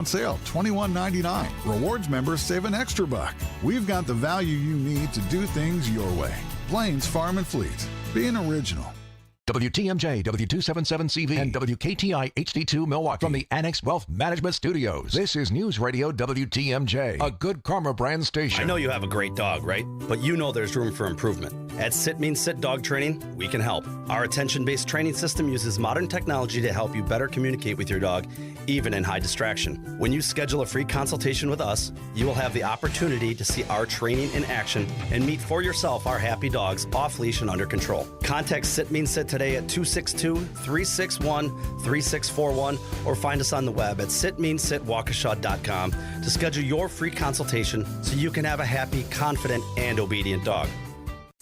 On sale, $21.99. Rewards members save an extra $1. We've got the value you need to do things your way. Plains Farm and Fleet. Being original. WTMJ, W277CV, and WKTI HD2 Milwaukee from the Annex Wealth Management Studios. This is News Radio WTMJ, a Good Karma brand station. I know you have a great dog, right? But you know there's room for improvement. At Sit Means Sit Dog Training, we can help. Our attention-based training system uses modern technology to help you better communicate with your dog, even in high distraction. When you schedule a free consultation with us, you will have the opportunity to see our training in action and meet for yourself our happy dogs off leash and under control. Contact Sit Means Sit today at 262-361-3641 or find us on the web at sitmeansitwaukesha.com to schedule your free consultation so you can have a happy, confident, and obedient dog.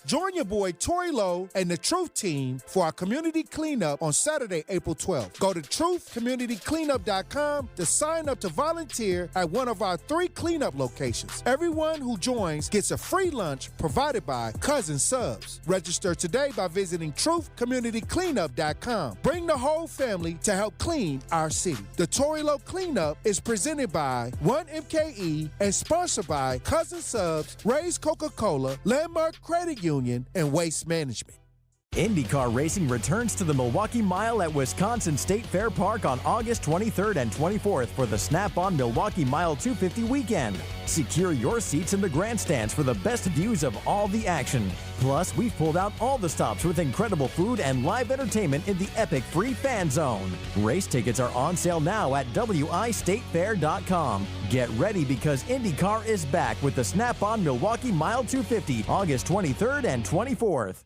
Join your boy Tori Lowe and the Truth Team for our community cleanup on Saturday, April 12th. Go to truthcommunitycleanup.com to sign up to volunteer at one of our 3 cleanup locations. Everyone who joins gets a free lunch provided by Cousin Subs. Register today by visiting truthcommunitycleanup.com. Bring the whole family to help clean our city. The Tori Lowe Cleanup is presented by 1MKE and sponsored by Cousin Subs, Ray's Coca-Cola, Landmark Credit Union, and Waste Management. IndyCar racing returns to the Milwaukee Mile at Wisconsin State Fair Park on August 23rd and 24th for the Snap-on Milwaukee Mile 250 weekend. Secure your seats in the grandstands for the best views of all the action. Plus, we've pulled out all the stops with incredible food and live entertainment in the epic free fan zone. Race tickets are on sale now at wistatefair.com. Get ready because IndyCar is back with the Snap-on Milwaukee Mile 250, August 23rd and 24th.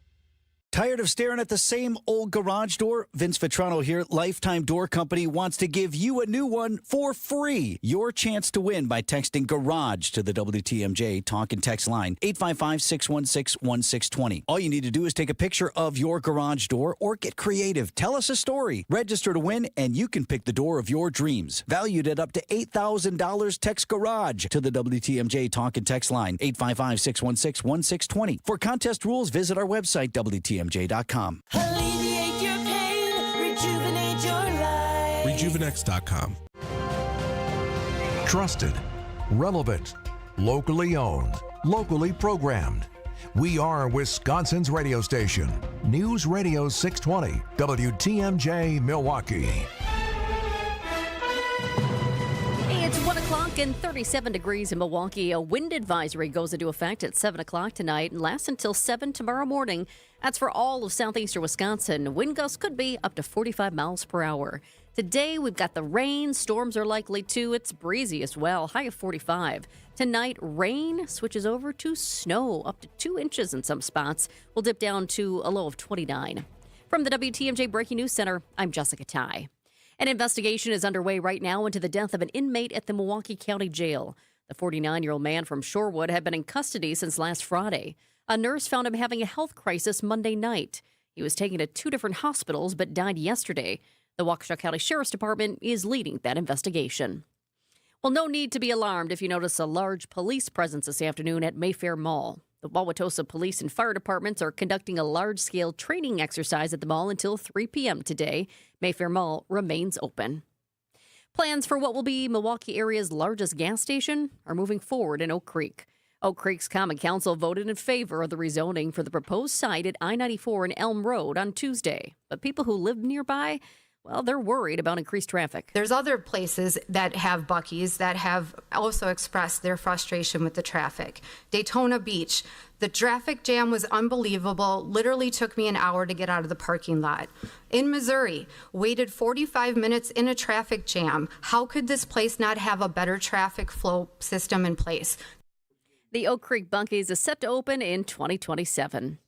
Tired of staring at the same old garage door? Vince Vitrano here, Lifetime Door Company, wants to give you a new one for free. Your chance to win by texting GARAGE to the WTMJ talk and text line, 855-616-1620. All you need to do is take a picture of your garage door or get creative. Tell us a story. Register to win, and you can pick the door of your dreams. Valued at up to $8,000, text GARAGE to the WTMJ talk and text line, 855-616-1620. For contest rules, visit our website, WTMJ.com. Alleviate your pain, rejuvenate your life. Rejuvenex.com. Trusted, relevant, locally owned, locally programmed. We are Wisconsin's radio station. News Radio 620, WTMJ Milwaukee. It's 1 o'clock and 37 degrees in Milwaukee. A wind advisory goes into effect at 7 o'clock tonight and lasts until 7 tomorrow morning. That's for all of southeastern Wisconsin. Wind gusts could be up to 45 miles per hour. Today, we've got the rain. Storms are likely too. It's breezy as well. High of 45. Tonight, rain switches over to snow, up to 2 inches in some spots. We'll dip down to a low of 29. From the WTMJ Breaking News Center, I'm Jessica Ty. An investigation is underway right now into the death of an inmate at the Milwaukee County Jail. The 49-year-old man from Shorewood had been in custody since last Friday. A nurse found him having a health crisis Monday night. He was taken to 2 different hospitals but died yesterday. The Waukesha County Sheriff's Department is leading that investigation. Well, no need to be alarmed if you notice a large police presence this afternoon at Mayfair Mall. The Wauwatosa Police and Fire Departments are conducting a large-scale training exercise at the mall until 3 p.m. today. Mayfair Mall remains open. Plans for what will be Milwaukee area's largest gas station are moving forward in Oak Creek. Oak Creek's Common Council voted in favor of the rezoning for the proposed site at I-94 and Elm Road on Tuesday. But people who live nearby, well, they're worried about increased traffic. There's other places that have Buc-ee's that have also expressed their frustration with the traffic. Daytona Beach, the traffic jam was unbelievable. Literally took me an hour to get out of the parking lot. In Missouri, waited 45 minutes in a traffic jam. How could this place not have a better traffic flow system in place? The Oak Creek Buc-ee's is set to open in 2027.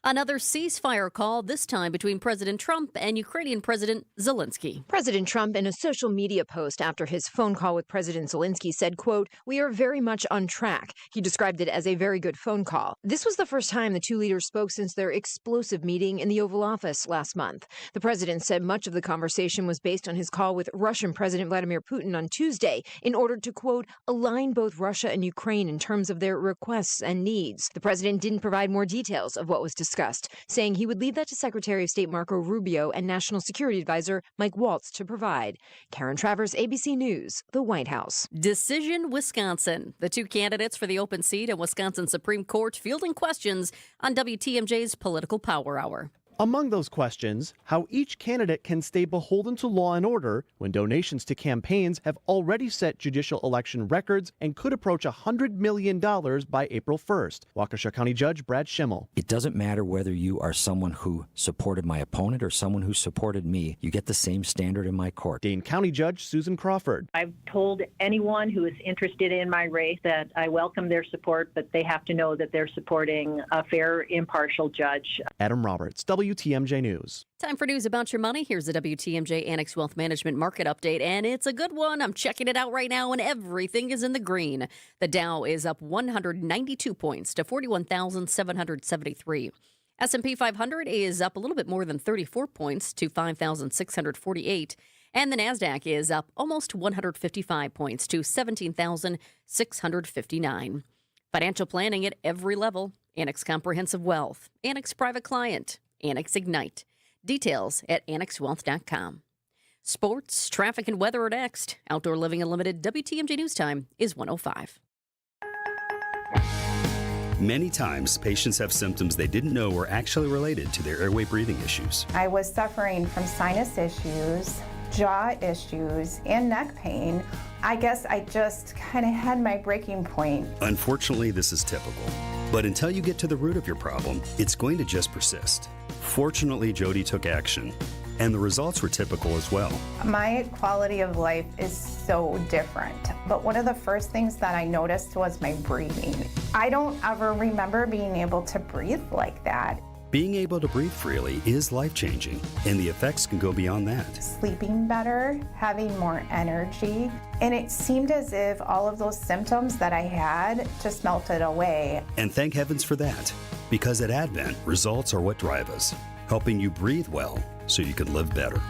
Another ceasefire call, this time between President Trump and Ukrainian President Zelensky. President Trump, in a social media post after his phone call with President Zelensky, said, quote, "We are very much on track." He described it as a very good phone call. This was the first time the two leaders spoke since their explosive meeting in the Oval Office last month. The president said much of the conversation was based on his call with Russian President Vladimir Putin on Tuesday in order to, quote, "align both Russia and Ukraine in terms of their requests and needs." The president didn't provide more details of what was discussed discussed, saying he would leave that to Secretary of State Marco Rubio and National Security Advisor Mike Waltz to provide. Karen Travers, ABC News, the White House. Decision Wisconsin. The two candidates for the open seat in Wisconsin Supreme Court fielding questions on WTMJ's Political Power Hour. Among those questions, how each candidate can stay beholden to law and order when donations to campaigns have already set judicial election records and could approach $100 million by April 1st. Waukesha County Judge Brad Schimmel. It doesn't matter whether you are someone who supported my opponent or someone who supported me. You get the same standard in my court. Dane County Judge Susan Crawford. I've told anyone who is interested in my race that I welcome their support, but they have to know that they're supporting a fair, impartial judge. Adam Roberts, WTMJ News. Time for news about your money. Here's the WTMJ Annex Wealth Management Market Update, and it's a good one. I'm checking it out right now, and everything is in the green. The Dow is up 192 points to 41,773. S&P 500 is up a little bit more than 34 points to 5,648. And the NASDAQ is up almost 155 points to 17,659. Financial planning at every level. Annex Comprehensive Wealth, Annex Private Client, Annex Ignite. Details at annexwealth.com. Sports, traffic, and weather are next. Outdoor Living Unlimited WTMJ News Time is 1:05. Many times, patients have symptoms they didn't know were actually related to their airway breathing issues. I was suffering from sinus issues, jaw issues, and neck pain. I guess I just kind of had my breaking point. Unfortunately, this is typical. But until you get to the root of your problem, it's going to just persist. Fortunately, Jody took action, and the results were typical as well. My quality of life is so different. But one of the first things that I noticed was my breathing. I don't ever remember being able to breathe like that. Being able to breathe freely is life-changing, and the effects can go beyond that. Sleeping better, having more energy, and it seemed as if all of those symptoms that I had just melted away. And thank heavens for that, because at Advent, results are what drive us, helping you breathe well so you can live better.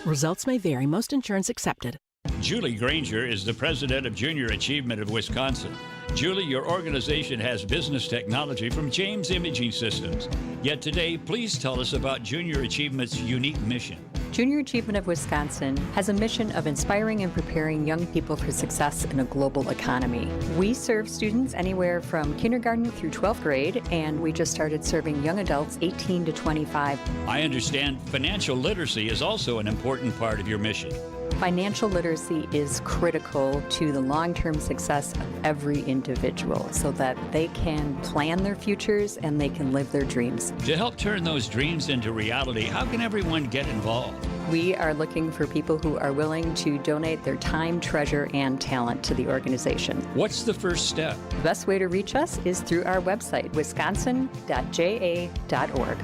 Results may vary. Most insurance accepted. Julie Granger is the president of Junior Achievement of Wisconsin. Julie, your organization has business technology from James Imaging Systems. Yet today, please tell us about Junior Achievement's unique mission. Junior Achievement of Wisconsin has a mission of inspiring and preparing young people for success in a global economy. We serve students anywhere from kindergarten through 12th grade, and we just started serving young adults 18 to 25. I understand financial literacy is also an important part of your mission. Financial literacy is critical to the long-term success of every individual so that they can plan their futures and they can live their dreams. To help turn those dreams into reality, how can everyone get involved? We are looking for people who are willing to donate their time, treasure, and talent to the organization. What's the first step? The best way to reach us is through our website, wisconsin.ja.org.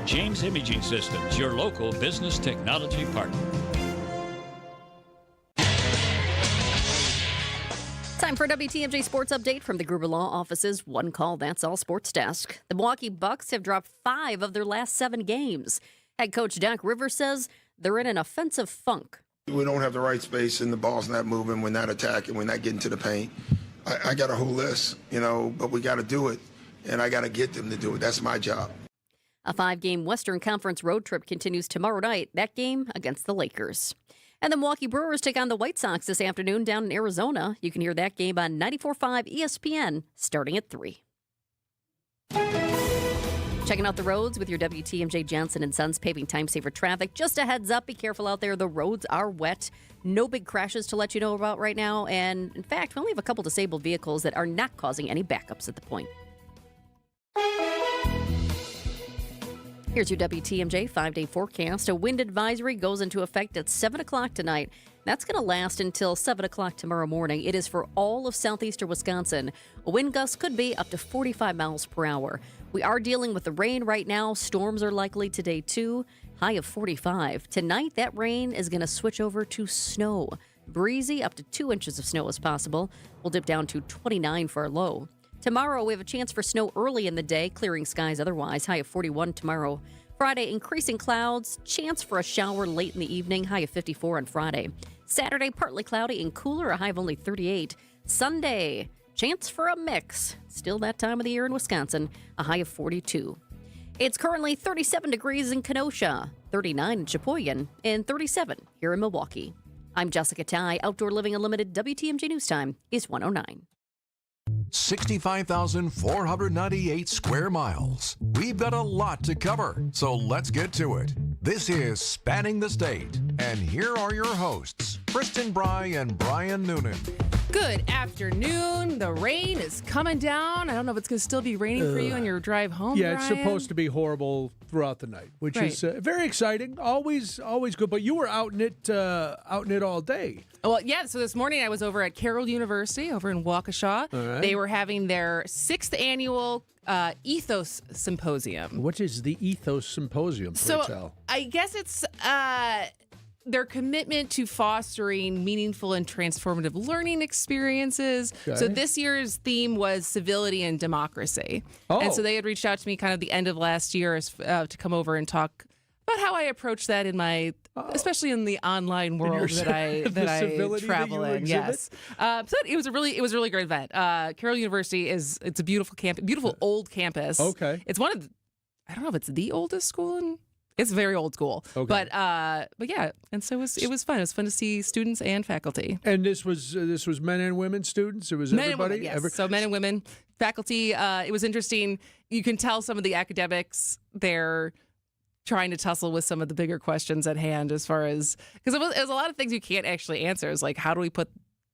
James Imaging Systems, your local business technology partner. Time for a WTMJ Sports Update from the Gruber Law Office's One Call, That's All Sports Desk. The Milwaukee Bucks have dropped 5 of their last 7 games. Head coach Doc Rivers says they're in an offensive funk. We don't have the right space and the ball's not moving. We're not attacking. We're not getting to the paint. I got a whole list, but we got to do it, and I got to get them to do it. That's my job. A 5-game Western Conference road trip continues tomorrow night, that game against the Lakers. And the Milwaukee Brewers take on the White Sox this afternoon down in Arizona. You can hear that game on 94.5 ESPN starting at 3. Checking out the roads with your WTMJ Johnson & Sons paving time-saver traffic. Just a heads up, be careful out there. The roads are wet. No big crashes to let you know about right now. And, in fact, we only have a couple disabled vehicles that are not causing any backups at the point. Here's your WTMJ 5-day forecast. A wind advisory goes into effect at 7 o'clock tonight. That's going to last until 7 o'clock tomorrow morning. It is for all of southeastern Wisconsin. A wind gust could be up to 45 miles per hour. We are dealing with the rain right now. Storms are likely today, too. High of 45. Tonight, that rain is going to switch over to snow. Breezy, up to 2 inches of snow is possible. We'll dip down to 29 for a low. Tomorrow, we have a chance for snow early in the day, clearing skies otherwise. High of 41 tomorrow. Friday, increasing clouds. Chance for a shower late in the evening. High of 54 on Friday. Saturday, partly cloudy and cooler. A high of only 38. Sunday, Chance for a mix. Still that time of the year in Wisconsin, a high of 42. It's currently 37 degrees in Kenosha, 39 in Sheboygan, and 37 here in Milwaukee. I'm Jessica Ty. Outdoor Living Unlimited WTMJ News Time is 1:09. 65,498 square miles. We've got a lot to cover, so let's get to it. This is Spanning the State, and here are your hosts, Kristin, Brey, and Brian Noonan. Good afternoon. The rain is coming down. I don't know if it's going to still be raining for you on your drive home, Yeah, Brian. it's supposed to be horrible throughout the night, which is very exciting. Always good. But you were out in it all day. Well, yeah. So this morning I was over at Carroll University over in Waukesha. All right. They were having their 6th annual Ethos Symposium. What is the Ethos Symposium? So I guess it's their commitment to fostering meaningful and transformative learning experiences. Okay. So this year's theme was civility and democracy. Oh. And so they had reached out to me kind of the end of last year to come over and talk about how I approach that in my, especially in the online world that I travel in. Yes. So it was a really great event. Carroll University it's a beautiful campus, beautiful old campus. Okay. It's one of I don't know if it's the oldest school in. It's very old school, but yeah, and so it was fun. It was fun to see students and faculty. And this was men and women students. It was men everybody. And women, yes. So men and women, faculty. It was interesting. You can tell some of the academics they're trying to tussle with some of the bigger questions at hand, as far as because it was a lot of things you can't actually answer. It's like, how do we put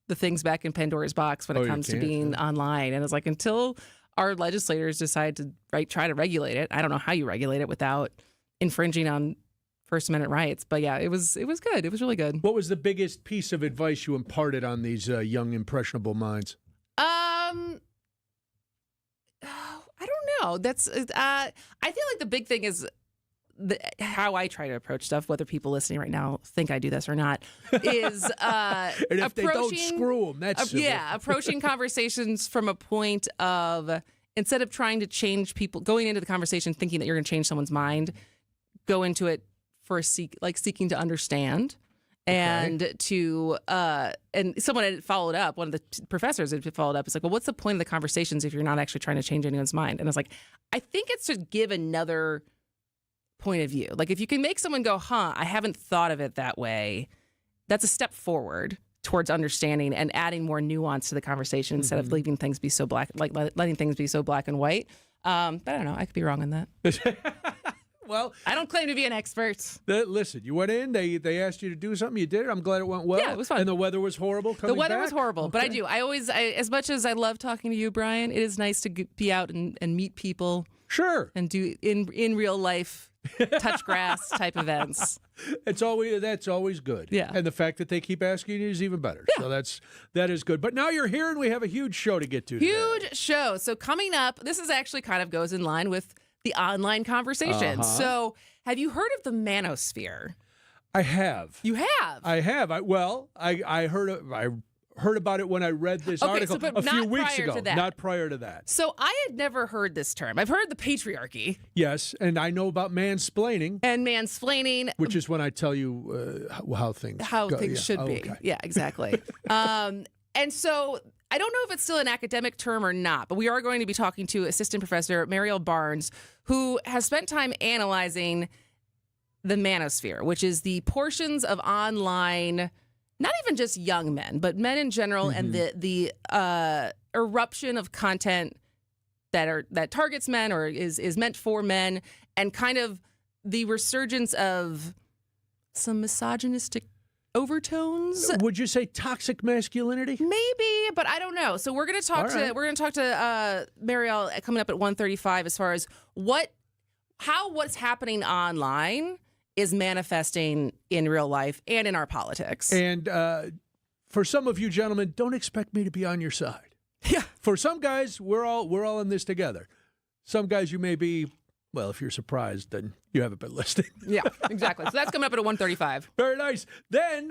the things back in Pandora's box when it comes to being online? And it's like, until our legislators decide to try to regulate it, I don't know how you regulate it without infringing on First Amendment rights. But yeah, it was good. It was really good. What was the biggest piece of advice you imparted on these young, impressionable minds? I don't know. That's I feel like the big thing is how I try to approach stuff, whether people listening right now think I do this or not, is and if they don't, screw them. That's approaching conversations from a point of, instead of trying to change people, going into the conversation thinking that you're going to change someone's mind, go into it for seeking to understand. And to and someone had followed up, one of the professors had followed up. It's like, well, what's the point of the conversations if you're not actually trying to change anyone's mind? And I was like, I think it's to give another point of view. Like, if you can make someone go, I haven't thought of it that way, that's a step forward towards understanding and adding more nuance to the conversation instead of leaving things be so black, like letting things be so black and white. But I don't know. I could be wrong on that. Well, I don't claim to be an expert. Listen, you went in, they asked you to do something, you did it. I'm glad it went well. Yeah, it was fun. And the weather was horrible coming The weather back? was horrible, but I do. I as much as I love talking to you, Brian, it is nice to be out and meet people. Sure. And do in real life, touch grass type events. That's always good. Yeah. And the fact that they keep asking you is even better. Yeah. So that is good. But now you're here and we have a huge show to get to today. Huge show. So coming up, this is actually kind of goes in line with the online conversation. So have you heard of the manosphere? I have. You have? I have. I heard about it when I read this article a few weeks ago. Not prior to that. So I had never heard this term. I've heard the patriarchy. Yes, and I know about mansplaining. And mansplaining. Which is when I tell you how things should be. Okay. Yeah, exactly. And so I don't know if it's still an academic term or not, but we are going to be talking to Assistant Professor Mariel Barnes, who has spent time analyzing the manosphere, which is the portions of online, not even just young men, but men in general, and the eruption of content that targets men or is meant for men, and kind of the resurgence of some misogynistic overtones. Would you say toxic masculinity? Maybe, but I don't know. So we're going to talk to Mariel coming up at 1:35 as far as what's happening online is manifesting in real life and in our politics. And for some of you gentlemen, don't expect me to be on your side. Yeah. For some guys, we're all in this together. Some guys you may be. Well, if you're surprised, then you haven't been listening. Yeah, exactly. So that's coming up at 1:35. Very nice. Then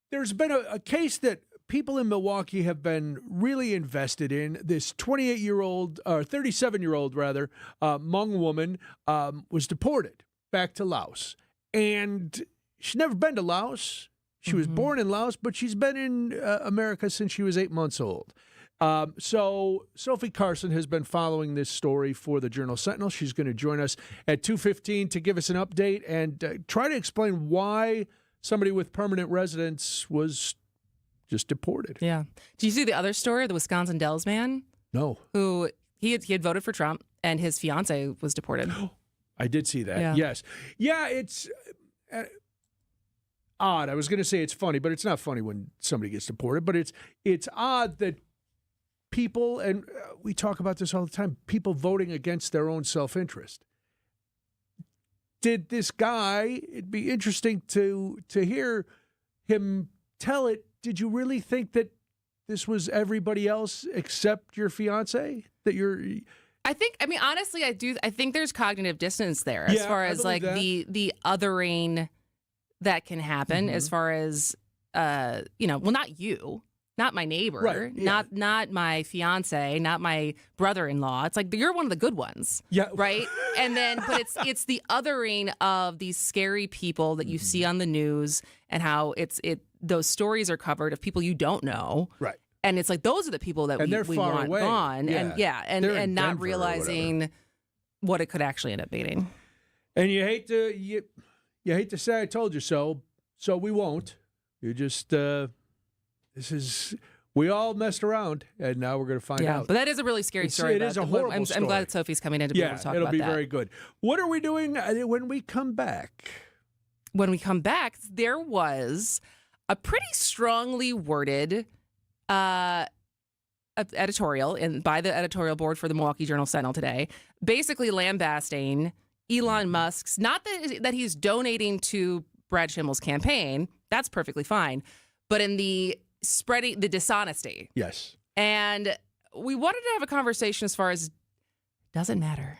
there's been a case that people in Milwaukee have been really invested in. This 37-year-old rather, Hmong woman was deported back to Laos. And she's never been to Laos. She was born in Laos, but she's been in America since she was 8 months old. So Sophie Carson has been following this story for the Journal-Sentinel. She's going to join us at 2:15 to give us an update and try to explain why somebody with permanent residence was just deported. Yeah. Do you see the other story, the Wisconsin Dells man? No. Who he had voted for Trump, and his fiance was deported. I did see that. Yeah. Yes. Yeah, it's odd. I was going to say it's funny, but it's not funny when somebody gets deported. But it's odd that people, and we talk about this all the time, people voting against their own self-interest. Did this guy, it'd be interesting to hear him tell it, did you really think that this was everybody else except your fiance? That you're... Honestly, I think there's cognitive dissonance there as far as like the othering that can happen as far as, not you, not my neighbor, right, not my fiance, not my brother-in-law. It's like, you're one of the good ones. Yeah. Right. And then, but it's the othering of these scary people that you see on the news and how those stories are covered of people you don't know. Right. And it's like, those are the people that we far want away. gone. Yeah. And not realizing what it could actually end up being. And you hate to say I told you so we won't. You just we all messed around, and now we're going to find out. But that is a really scary story. It is a horrible story. I'm glad Sophie's coming in to be able to talk about that. It'll be very good. What are we doing when we come back? When we come back, there was a pretty strongly worded editorial by the editorial board for the Milwaukee Journal-Sentinel today, basically lambasting Elon Musk's, not that he's donating to Brad Schimmel's campaign, that's perfectly fine, but in the spreading the dishonesty. Yes. And we wanted to have a conversation as far as doesn't matter.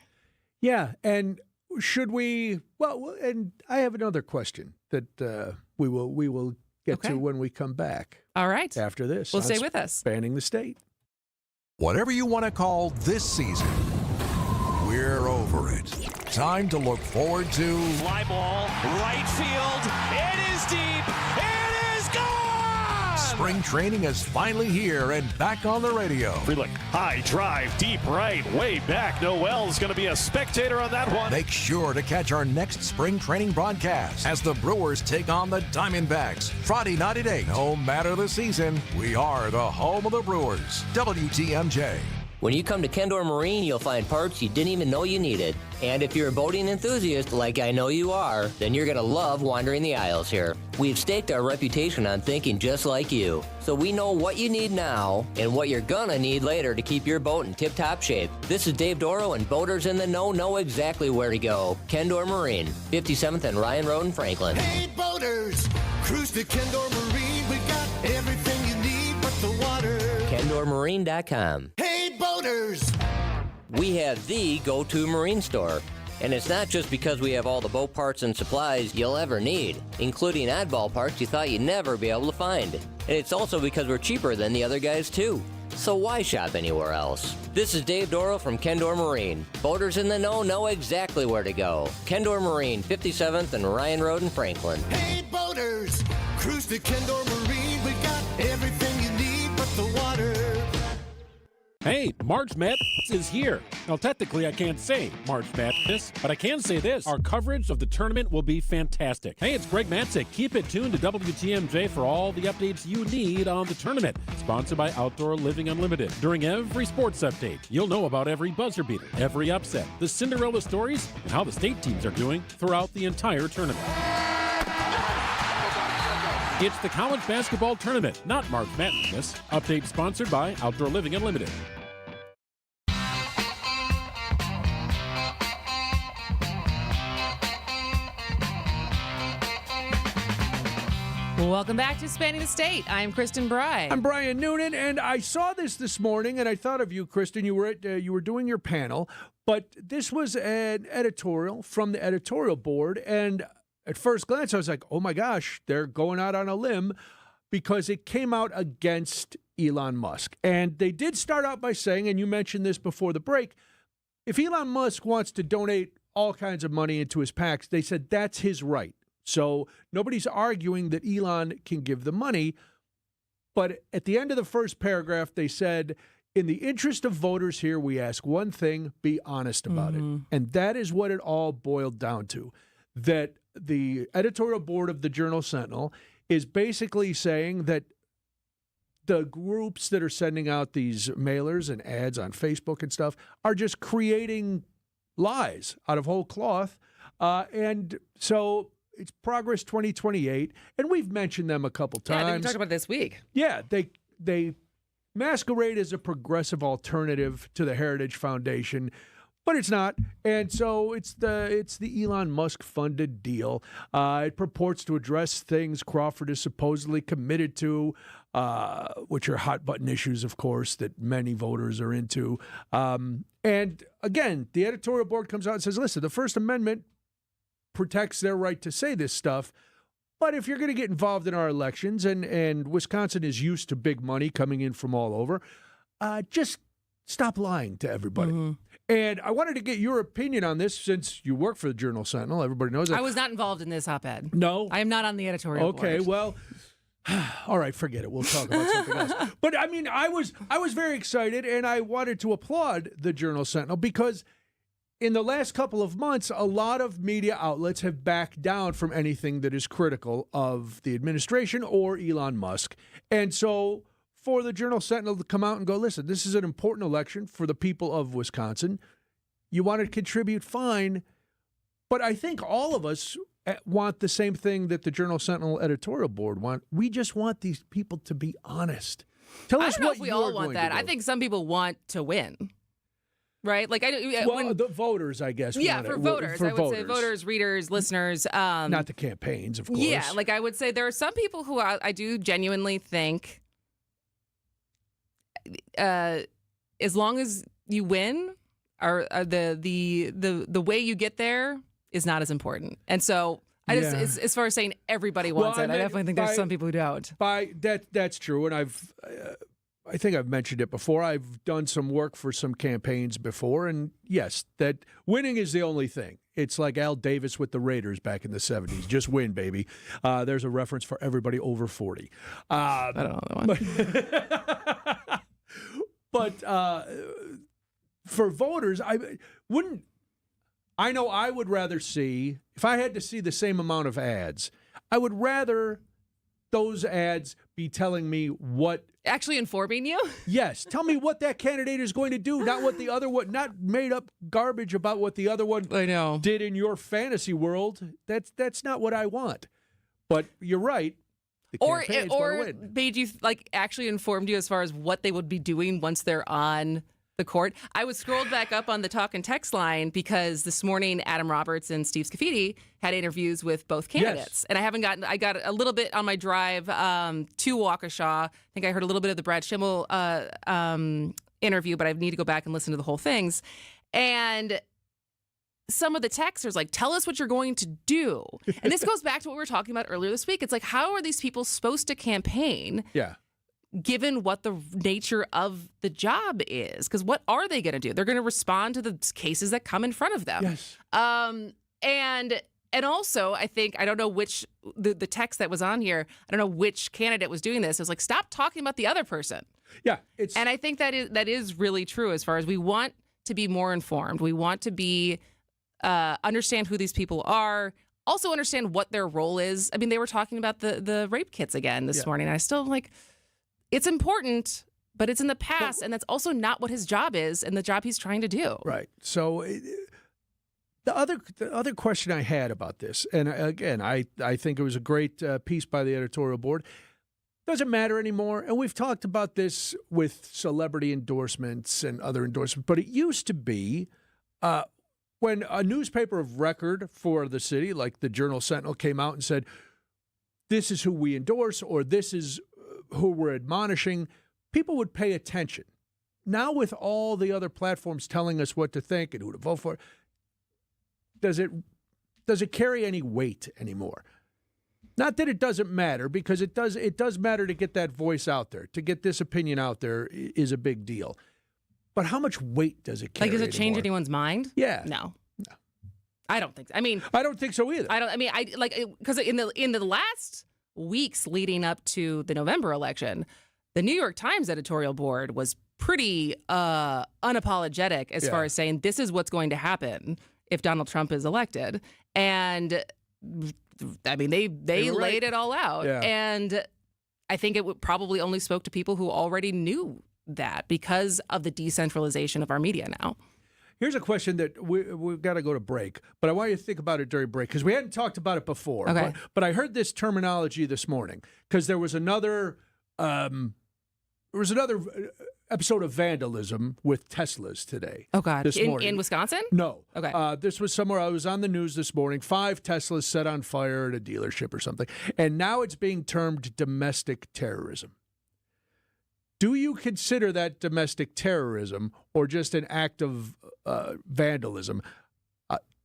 Yeah, and should we? Well, and I have another question that we will get to when we come back. All right. After this, Well, stay with us. Spanning the State. Whatever you want to call this season, we're over it. Time to look forward to fly ball, right field. It is deep. It is gone. spring training is finally here and back on the radio. Free high drive, deep right, way back. Noel's going to be a spectator on that one. Make sure to catch our next spring training broadcast as the Brewers take on the Diamondbacks Friday night at 8. No matter the season, we are the home of the Brewers. WTMJ. When you come to Kendor Marine, you'll find parts you didn't even know you needed. And if you're a boating enthusiast, like I know you are, then you're going to love wandering the aisles here. We've staked our reputation on thinking just like you. So we know what you need now and what you're going to need later to keep your boat in tip-top shape. This is Dave Doro, and boaters in the know exactly where to go. Kendor Marine, 57th and Ryan Road in Franklin. Hey, boaters, cruise to Kendor Marine. We got everything you need but the water. KendorMarine.com. Hey, boaters! We have the go-to marine store. And it's not just because we have all the boat parts and supplies you'll ever need, including oddball parts you thought you'd never be able to find. And it's also because we're cheaper than the other guys, too. So why shop anywhere else? This is Dave Doro from Kendor Marine. Boaters in the know exactly where to go. Kendor Marine, 57th and Ryan Road in Franklin. Hey, boaters, cruise to Kendor Marine. We got everything you need but the water. Hey, March Madness is here. Now, technically, I can't say March Madness, but I can say this. Our coverage of the tournament will be fantastic. Hey, it's Greg Matzik. Keep it tuned to WTMJ for all the updates you need on the tournament. Sponsored by Outdoor Living Unlimited. During every sports update, you'll know about every buzzer beater, every upset, the Cinderella stories, and how the state teams are doing throughout the entire tournament. It's the college basketball tournament, not March Madness. Update sponsored by Outdoor Living Unlimited. Welcome back to Spanning the State. I'm Kristin Brey. I'm Brian Noonan, and I saw this morning, and I thought of you, Kristin. You were doing your panel, but this was an editorial from the editorial board, and at first glance, I was like, oh my gosh, they're going out on a limb because it came out against Elon Musk. And they did start out by saying, and you mentioned this before the break, if Elon Musk wants to donate all kinds of money into his PACs, they said that's his right. So nobody's arguing that Elon can give the money. But at the end of the first paragraph, they said, in the interest of voters here, we ask one thing, be honest about it. And that is what it all boiled down to, that the editorial board of the Journal-Sentinel is basically saying that the groups that are sending out these mailers and ads on Facebook and stuff are just creating lies out of whole cloth. And so it's Progress 2028, and we've mentioned them a couple times. Yeah, I think we talked about it this week. Yeah, they masquerade as a progressive alternative to the Heritage Foundation, but it's not. And so it's the Elon Musk funded deal. It purports to address things Crawford is supposedly committed to, which are hot button issues, of course, that many voters are into. And again, the editorial board comes out and says, listen, the First Amendment protects their right to say this stuff. But if you're going to get involved in our elections, and Wisconsin is used to big money coming in from all over, just stop lying to everybody. And I wanted to get your opinion on this since you work for the Journal-Sentinel. Everybody knows that. I was not involved in this op-ed. No? I am not on the editorial board. Okay, well, all right, forget it. We'll talk about something else. But, I mean, I was very excited, and I wanted to applaud the Journal-Sentinel because in the last couple of months, a lot of media outlets have backed down from anything that is critical of the administration or Elon Musk. And so for the Journal-Sentinel to come out and go, listen, this is an important election for the people of Wisconsin. You want to contribute, fine. But I think all of us want the same thing that the Journal-Sentinel editorial board want. We just want these people to be honest. Tell us I don't know what if we you're all want going that. to do. I think some people want to win. Right? Like the voters, I guess. Yeah, want for it. voters. For I would say voters, readers, listeners. Not the campaigns, of course. Yeah, like I would say there are some people who I do genuinely think as long as you win, or the way you get there is not as important. And so I just as far as saying everybody wants it, I definitely think there's some people who don't. That's true, and I think I've mentioned it before. I've done some work for some campaigns before, and yes, that winning is the only thing. It's like Al Davis with the Raiders back in the 70s. Just win, baby. There's a reference for everybody over 40. I don't know that one. But for voters, I know I would rather see, if I had to see the same amount of ads, I would rather those ads be telling me what. Actually informing you? Yes. Tell me what that candidate is going to do, not what the other one, not made up garbage about what the other one did in your fantasy world. That's not what I want. But you're right. Or made you actually informed you as far as what they would be doing once they're on the court. I was scrolled back up on the talk and text line because this morning Adam Roberts and Steve Scafidi had interviews with both candidates. Yes. And I got a little bit on my drive to Waukesha. I think I heard a little bit of the Brad Schimmel interview, but I need to go back and listen to the whole things. And some of the texters tell us what you're going to do. And this goes back to what we were talking about earlier this week. It's like, how are these people supposed to campaign? Yeah. Given what the nature of the job is, because what are they going to do? They're going to respond to the cases that come in front of them. Yes. And also, I think, I don't know which, the text that was on here, I don't know which candidate was doing this. It was like, stop talking about the other person. Yeah. And I think that is really true as far as we want to be more informed. We want to be, understand who these people are, also understand what their role is. I mean, they were talking about the rape kits again this morning. And I still it's important, but it's in the past, and that's also not what his job is and the job he's trying to do. Right. So the other question I had about this, and again, I think it was a great piece by the editorial board, doesn't matter anymore. And we've talked about this with celebrity endorsements and other endorsements, but it used to be when a newspaper of record for the city, like the Journal-Sentinel, came out and said, this is who we endorse, or this is who we're admonishing, people would pay attention. Now with all the other platforms telling us what to think and who to vote for, does it carry any weight anymore? Not that it doesn't matter, because it does matter to get that voice out there. To get this opinion out there is a big deal. But how much weight does it carry? Does it change anymore? anyone's mind? Yeah. No. I don't think so. I mean, I don't think so either. because in the last weeks leading up to the November election, the New York Times editorial board was pretty unapologetic as far as saying this is what's going to happen if Donald Trump is elected. And I mean, they laid it all out. Yeah. And I think it probably only spoke to people who already knew that because of the decentralization of our media now. Here's a question that we've got to go to break, but I want you to think about it during break because we hadn't talked about it before. Okay. But I heard this terminology this morning because there was another episode of vandalism with Teslas today. Oh, God. This morning. In Wisconsin? No. Okay. This was somewhere, I was on the news this morning, 5 Teslas set on fire at a dealership or something. And now it's being termed domestic terrorism. Do you consider that domestic terrorism or just an act of vandalism?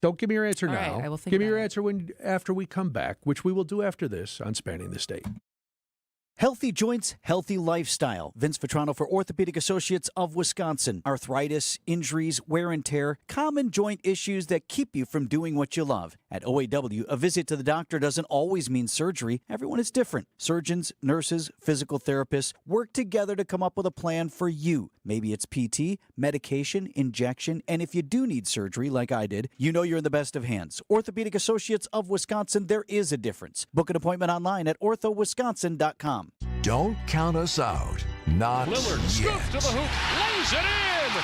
Don't give me your answer All now. right, I will think give me your about answer after we come back, which we will do after this on Spanning the State. Healthy joints, healthy lifestyle. Vince Vitrano for Orthopedic Associates of Wisconsin. Arthritis, injuries, wear and tear, common joint issues that keep you from doing what you love. At OAW, a visit to the doctor doesn't always mean surgery. Everyone is different. Surgeons, nurses, physical therapists work together to come up with a plan for you. Maybe it's PT, medication, injection, and if you do need surgery, like I did, you know you're in the best of hands. Orthopedic Associates of Wisconsin, there is a difference. Book an appointment online at orthowisconsin.com. Don't count us out. Not Lillard yet. scoops to the hoop, lays it in. The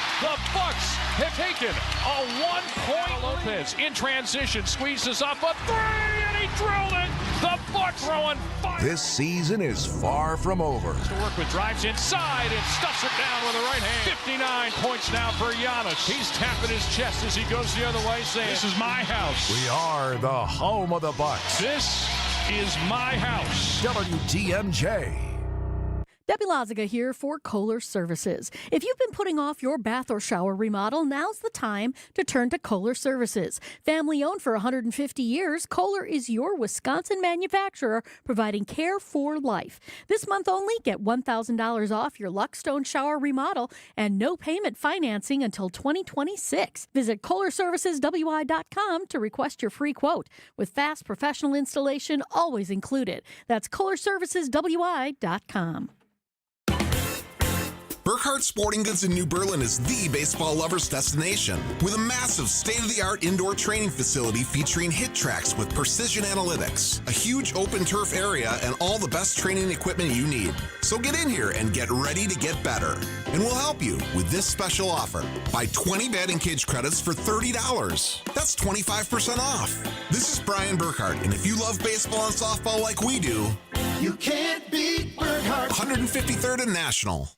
Bucks have taken a 1-point Lopez in transition, squeezes up a 3, and he drilled it. The Bucks throwing fire. This season is far from over. To work with, drives inside and stuffs it down with the right hand. 59 points now for Giannis. He's tapping his chest as he goes the other way, saying, "This is my house. We are the home of the Bucks. This is my house." WTMJ. Debbie Loziga here for Kohler Services. If you've been putting off your bath or shower remodel, now's the time to turn to Kohler Services. Family owned for 150 years, Kohler is your Wisconsin manufacturer providing care for life. This month only, get $1,000 off your Luckstone shower remodel and no payment financing until 2026. Visit KohlerServicesWI.com to request your free quote with fast professional installation always included. That's KohlerServicesWI.com. Burkhardt Sporting Goods in New Berlin is the baseball lover's destination with a massive state-of-the-art indoor training facility featuring hit tracks with precision analytics, a huge open turf area, and all the best training equipment you need. So get in here and get ready to get better. And we'll help you with this special offer. Buy 20 batting cage credits for $30. That's 25% off. This is Brian Burkhardt, and if you love baseball and softball like we do, You can't beat Burkhardt. 153rd and National.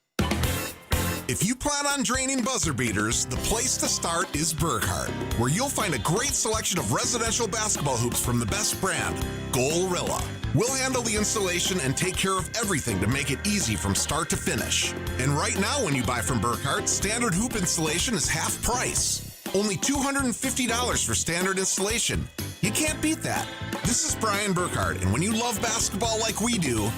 If you plan on draining buzzer beaters, the place to start is Burkhardt, where you'll find a great selection of residential basketball hoops from the best brand, Gorilla. We'll handle the installation and take care of everything to make it easy from start to finish. And right now, when you buy from Burkhardt, standard hoop installation is half price. Only $250 for standard installation. You can't beat that. This is Brian Burkhardt, and when you love basketball like we do,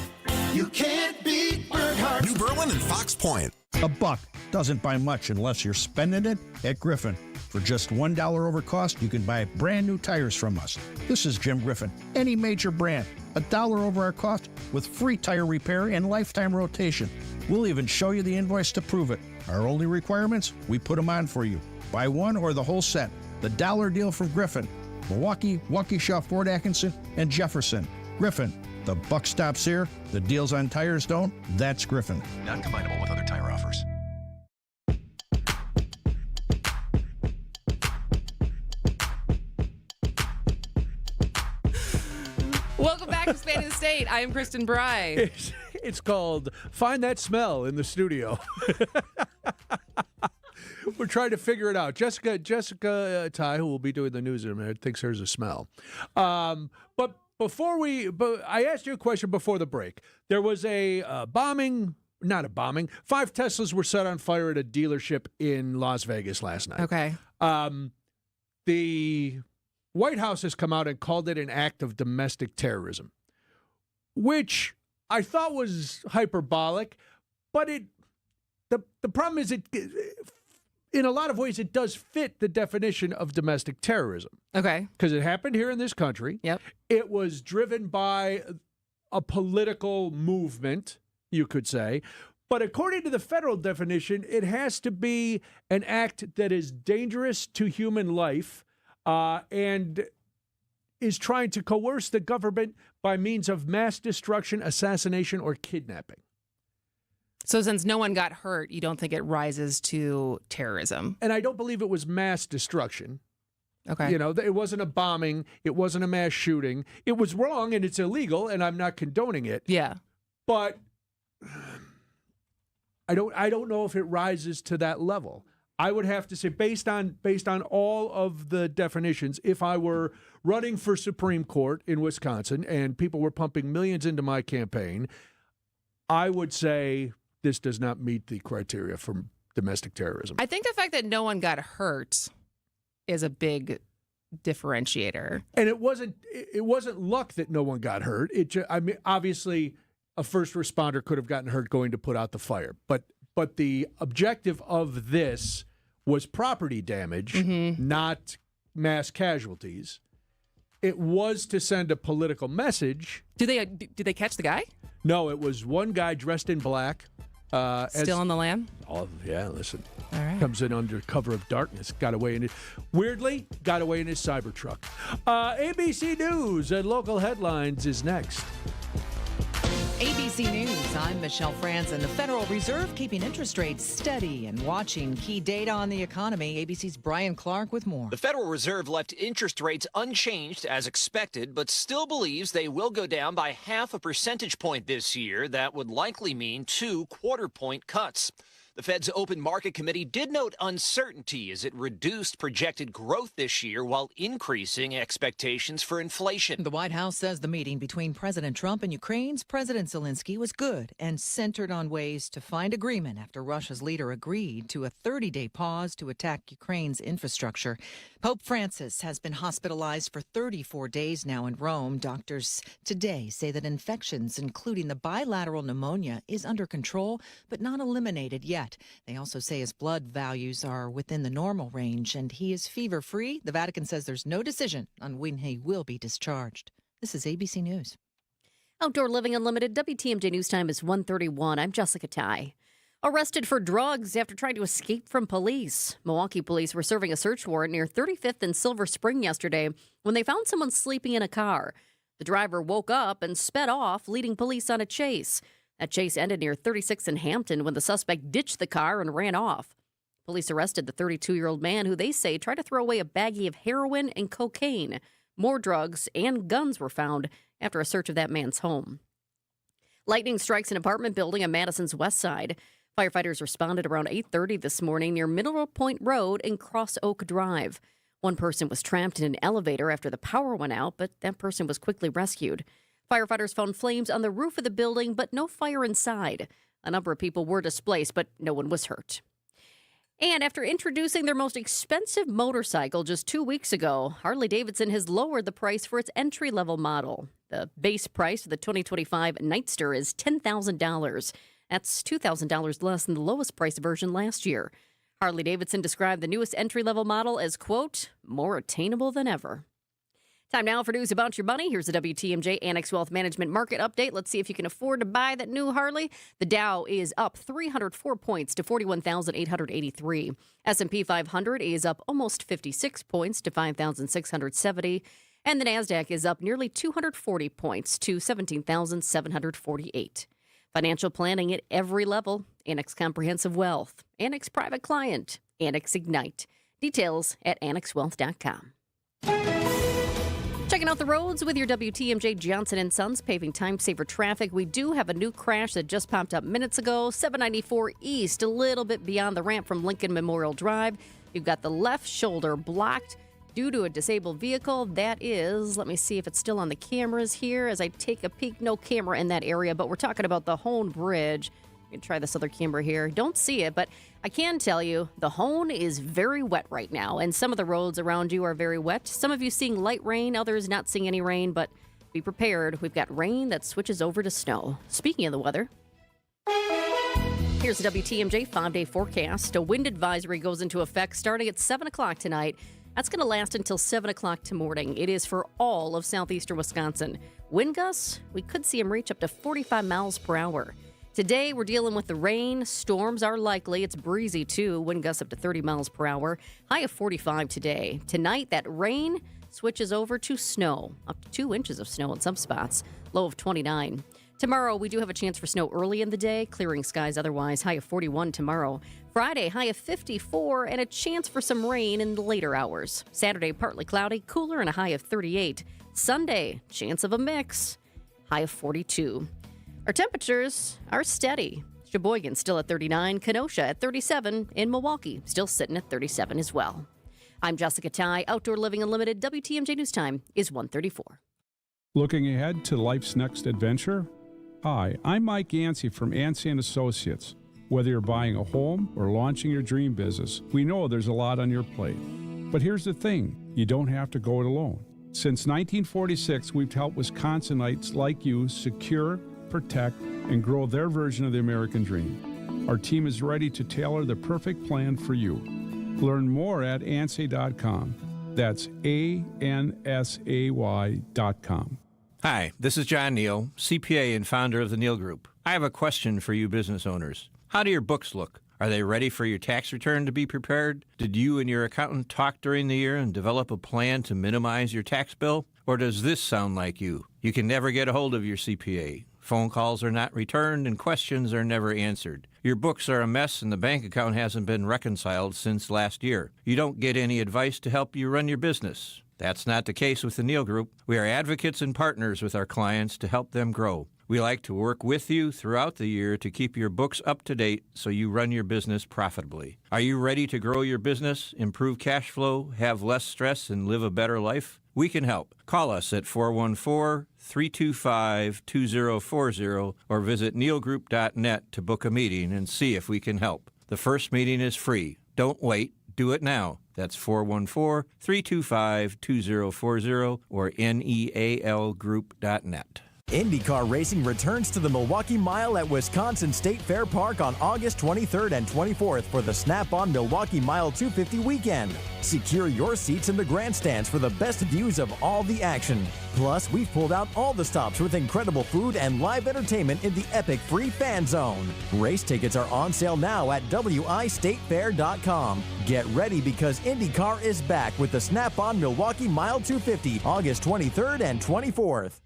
You can't beat Burkhardt. New Berlin and Fox Point. A buck doesn't buy much unless you're spending it at Griffin. For just $1 over cost, you can buy brand new tires from us. This is Jim Griffin. Any major brand, $1 over our cost with free tire repair and lifetime rotation. We'll even show you the invoice to prove it. Our only requirements, we put them on for you. Buy one or the whole set. The dollar deal from Griffin. Milwaukee, Waukesha, Fort Atkinson, and Jefferson. Griffin. The buck stops here. The deals on tires don't. That's Griffin. Not combinable with other tire offers. Welcome back to Spanning the State. I am Kristin Brey. It's called Find That Smell in the Studio. We're trying to figure it out. Jessica Ty, who will be doing the news in a minute, thinks there's a smell. But I asked you a question before the break. There was a bombing, not a bombing. 5 Teslas were set on fire at a dealership in Las Vegas last night. Okay. The White House has come out and called it an act of domestic terrorism, which I thought was hyperbolic, but the problem is in a lot of ways, it does fit the definition of domestic terrorism. Okay. Because it happened here in this country. Yep. It was driven by a political movement, you could say. But according to the federal definition, it has to be an act that is dangerous to human life and is trying to coerce the government by means of mass destruction, assassination, or kidnapping. So since no one got hurt, you don't think it rises to terrorism? And I don't believe it was mass destruction. Okay. You know, it wasn't a bombing. It wasn't a mass shooting. It was wrong and it's illegal, and I'm not condoning it. Yeah. But I don't know if it rises to that level. I would have to say, based on all of the definitions, if I were running for Supreme Court in Wisconsin and people were pumping millions into my campaign, I would say this does not meet the criteria for domestic terrorism. I think the fact that no one got hurt is a big differentiator. And it wasn't luck that no one got hurt. I mean, obviously, a first responder could have gotten hurt going to put out the fire, but the objective of this was property damage, not mass casualties. It was to send a political message. Did they catch the guy? No, it was one guy dressed in black. Still on the lam? Oh, yeah, listen. All right. Comes in under cover of darkness. Got away in it. Weirdly, got away in his Cybertruck. ABC News and local headlines is next. ABC News, I'm Michelle Franzen. The Federal Reserve keeping interest rates steady and watching key data on the economy. ABC's Brian Clark with more. The Federal Reserve left interest rates unchanged as expected, but still believes they will go down by 0.5 percentage point this year. That would likely mean 2 quarter-point cuts. The Fed's Open Market Committee did note uncertainty as it reduced projected growth this year while increasing expectations for inflation. The White House says the meeting between President Trump and Ukraine's President Zelensky was good and centered on ways to find agreement after Russia's leader agreed to a 30-day pause to attack Ukraine's infrastructure. Pope Francis has been hospitalized for 34 days now in Rome. Doctors today say that infections, including the bilateral pneumonia, is under control but not eliminated yet. They also say his blood values are within the normal range and he is fever-free. The Vatican says there's no decision on when he will be discharged. This is ABC News. Outdoor Living Unlimited, WTMJ News Time is 1:31. I'm Jessica Ty. Arrested for drugs after trying to escape from police. Milwaukee police were serving a search warrant near 35th and Silver Spring yesterday when they found someone sleeping in a car. The driver woke up and sped off, leading police on a chase. That chase ended near 36th and Hampton when the suspect ditched the car and ran off. Police arrested the 32-year-old man who they say tried to throw away a baggie of heroin and cocaine. More drugs and guns were found after a search of that man's home. Lightning strikes an apartment building on Madison's west side. Firefighters responded around 8:30 this morning near Mineral Point Road and Cross Oak Drive. One person was trapped in an elevator after the power went out, but that person was quickly rescued. Firefighters found flames on the roof of the building, but no fire inside. A number of people were displaced, but no one was hurt. And after introducing their most expensive motorcycle just 2 weeks ago, Harley-Davidson has lowered the price for its entry-level model. The base price for the 2025 Nightster is $10,000. That's $2,000 less than the lowest priced version last year. Harley-Davidson described the newest entry-level model as, quote, more attainable than ever. Time now for news about your money. Here's the WTMJ Annex Wealth Management Market Update. Let's see if you can afford to buy that new Harley. The Dow is up 304 points to 41,883. S&P 500 is up almost 56 points to 5,670. And the NASDAQ is up nearly 240 points to 17,748. Financial planning at every level. Annex Comprehensive Wealth. Annex Private Client. Annex Ignite. Details at annexwealth.com. Checking out the roads with your WTMJ Johnson & Sons paving time-saver traffic. We do have a new crash that just popped up minutes ago. 794 East, a little bit beyond the ramp from Lincoln Memorial Drive. You've got the left shoulder blocked due to a disabled vehicle. That is, let me see if it's still on the cameras here as I take a peek. No camera in that area, but we're talking about the Hone Bridge. You can try this other camera here. Don't see it, but I can tell you the Hone is very wet right now, and some of the roads around you are very wet. Some of you seeing light rain, others not seeing any rain, but be prepared. We've got rain that switches over to snow. Speaking of the weather, here's the WTMJ 5-day forecast. A wind advisory goes into effect starting at 7 o'clock tonight. That's going to last until 7 o'clock tomorrow morning. It is for all of southeastern Wisconsin. Wind gusts, we could see them reach up to 45 miles per hour. Today, we're dealing with the rain. Storms are likely. It's breezy, too. Wind gusts up to 30 miles per hour. High of 45 today. Tonight, that rain switches over to snow. Up to 2 inches of snow in some spots. Low of 29. Tomorrow, we do have a chance for snow early in the day. Clearing skies otherwise. High of 41 tomorrow. Friday, high of 54, and a chance for some rain in the later hours. Saturday, partly cloudy, cooler, and a high of 38. Sunday, chance of a mix. High of 42. Our temperatures are steady. Sheboygan still at 39, Kenosha at 37, in Milwaukee still sitting at 37 as well. I'm Jessica Ty. Outdoor Living Unlimited. WTMJ News Time is 1:34. Looking ahead to life's next adventure? Hi, I'm Mike Yancey from Yancey & Associates. Whether you're buying a home or launching your dream business, we know there's a lot on your plate. But here's the thing, you don't have to go it alone. Since 1946, we've helped Wisconsinites like you secure, protect, and grow their version of the American dream. Our team is ready to tailor the perfect plan for you. Learn more at ANSAY.com. That's ANSAY.com. Hi, this is John Neal, CPA and founder of the Neal Group. I have a question for you business owners. How do your books look? Are they ready for your tax return to be prepared? Did you and your accountant talk during the year and develop a plan to minimize your tax bill? Or does this sound like you? You can never get a hold of your CPA. Phone calls are not returned and questions are never answered. Your books are a mess and the bank account hasn't been reconciled since last year. You don't get any advice to help you run your business. That's not the case with the Neal Group. We are advocates and partners with our clients to help them grow. We like to work with you throughout the year to keep your books up to date so you run your business profitably. Are you ready to grow your business, improve cash flow, have less stress, and live a better life? We can help. Call us at 414-325-2040 or visit nealgroup.net to book a meeting and see if we can help. The first meeting is free. Don't wait. Do it now. That's 414-325-2040 or nealgroup.net. IndyCar racing returns to the Milwaukee Mile at Wisconsin State Fair Park on August 23rd and 24th for the Snap-on Milwaukee Mile 250 weekend. Secure your seats in the grandstands for the best views of all the action. Plus, we've pulled out all the stops with incredible food and live entertainment in the epic free fan zone. Race tickets are on sale now at wistatefair.com. Get ready because IndyCar is back with the Snap-on Milwaukee Mile 250, August 23rd and 24th.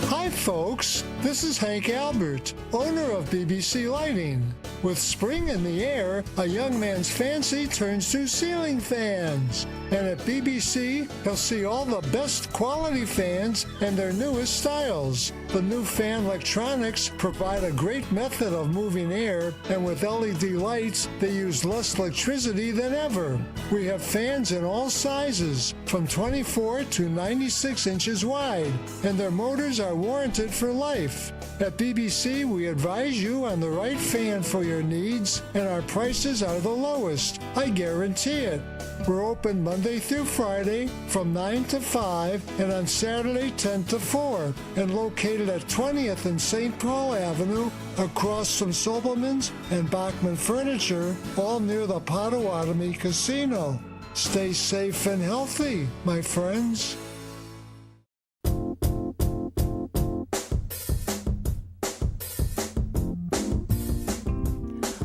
Hi folks, this is Hank Albert, owner of BBC Lighting. With spring in the air, a young man's fancy turns to ceiling fans. And at BBC, he'll see all the best quality fans and their newest styles. The new fan electronics provide a great method of moving air, and with LED lights, they use less electricity than ever. We have fans in all sizes, from 24 to 96 inches wide, and their motors are warranted for life. At BBC, we advise you on the right fan for your needs, and our prices are the lowest. I guarantee it. We're open Monday through Friday from 9 to 5 and on Saturday 10 to 4 and located at 20th and St. Paul Avenue across from Sobelman's and Bachman Furniture, all near the Potawatomi Casino. Stay safe and healthy, my friends.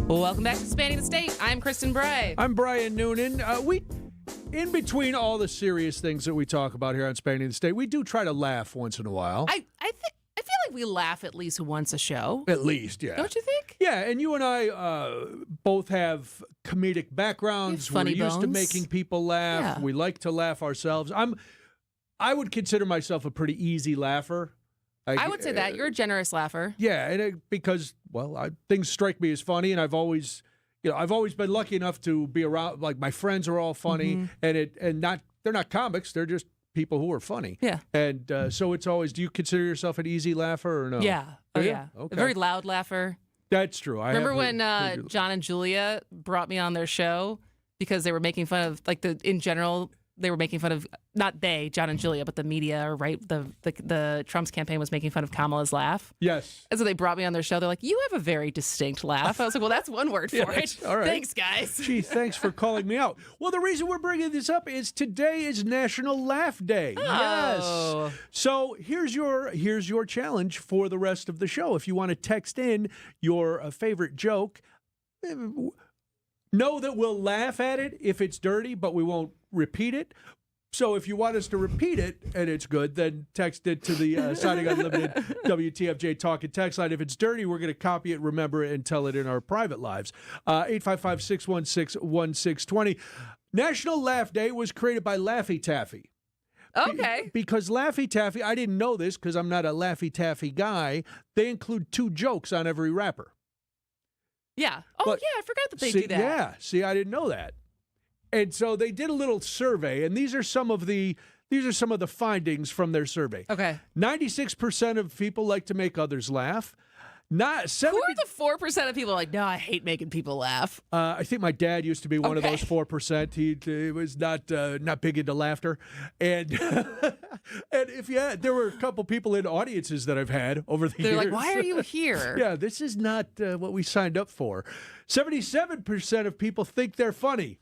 Welcome back to Spanning the State. I'm Kristin Brey. I'm Brian Noonan. In between all the serious things that we talk about here on Spanning the State, we do try to laugh once in a while. I feel like we laugh at least once a show. At least, yeah. Don't you think? Yeah, and you and I both have comedic backgrounds. We're used to making people laugh. Yeah. We like to laugh ourselves. I would consider myself a pretty easy laugher. I would say that. You're a generous laugher. Yeah, and because things strike me as funny, and I've always been lucky enough to be around. Like my friends are all funny, and they're not comics; they're just people who are funny. Yeah, and so it's always. Do you consider yourself an easy laugher or no? Yeah. Oh yeah. Okay. A very loud laugher. That's true. Remember when John and Julia brought me on their show because they were making fun of in general they were making fun of, not they, John and Julia, but the media, right? The Trump's campaign was making fun of Kamala's laugh. Yes. And so they brought me on their show. They're like, you have a very distinct laugh. I was like, well, that's one word for it. All right. Thanks, guys. Gee, thanks for calling me out. Well, the reason we're bringing this up is today is National Laugh Day. Oh. Yes. So here's your challenge for the rest of the show. If you want to text in your favorite joke, know that we'll laugh at it if it's dirty, but we won't repeat it. So if you want us to repeat it and it's good, then text it to the Signing Unlimited WTFJ Talk and Text line. If it's dirty, we're going to copy it, remember it, and tell it in our private lives. 855-616-1620. National Laugh Day was created by Laffy Taffy. Okay. Because Laffy Taffy, I didn't know this because I'm not a Laffy Taffy guy, they include 2 jokes on every wrapper. Yeah. Oh, But yeah, I forgot that they see, do that. Yeah. See, I didn't know that. And so they did a little survey, and these are some of the findings from their survey. Okay. 96% of people like to make others laugh. Not 70, Who are the 4% of people like, no, I hate making people laugh? I think my dad used to be one of Okay. those 4%. He was not big into laughter, and and there were a couple people in audiences that I've had over the years. They're like, why are you here? Yeah, this is not what we signed up for. 77% of people think they're funny.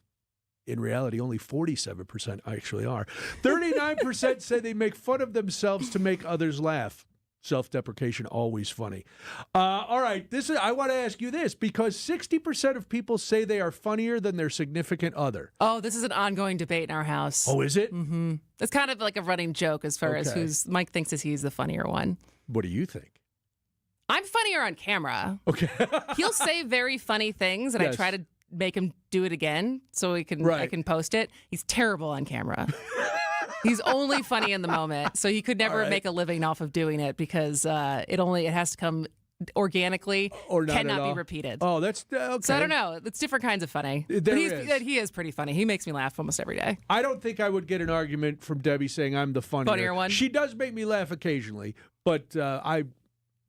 In reality, only 47% actually are. 39% say they make fun of themselves to make others laugh. Self-deprecation, always funny. All right, I want to ask you this, because 60% of people say they are funnier than their significant other. Oh, this is an ongoing debate in our house. Oh, is it? Mm-hmm. It's kind of like a running joke as far as Okay. Mike thinks he's the funnier one. What do you think? I'm funnier on camera. Okay. He'll say very funny things, and Yes. I try to make him do it again so I can post it. He's terrible on camera. He's only funny in the moment, so he could never make a living off of doing it because it has to come organically or not cannot at all. be repeated. Oh, that's okay. So I don't know. It's different kinds of funny. There He is pretty funny. He makes me laugh almost every day. I don't think I would get an argument from Debbie saying I'm the funnier one. She does make me laugh occasionally, but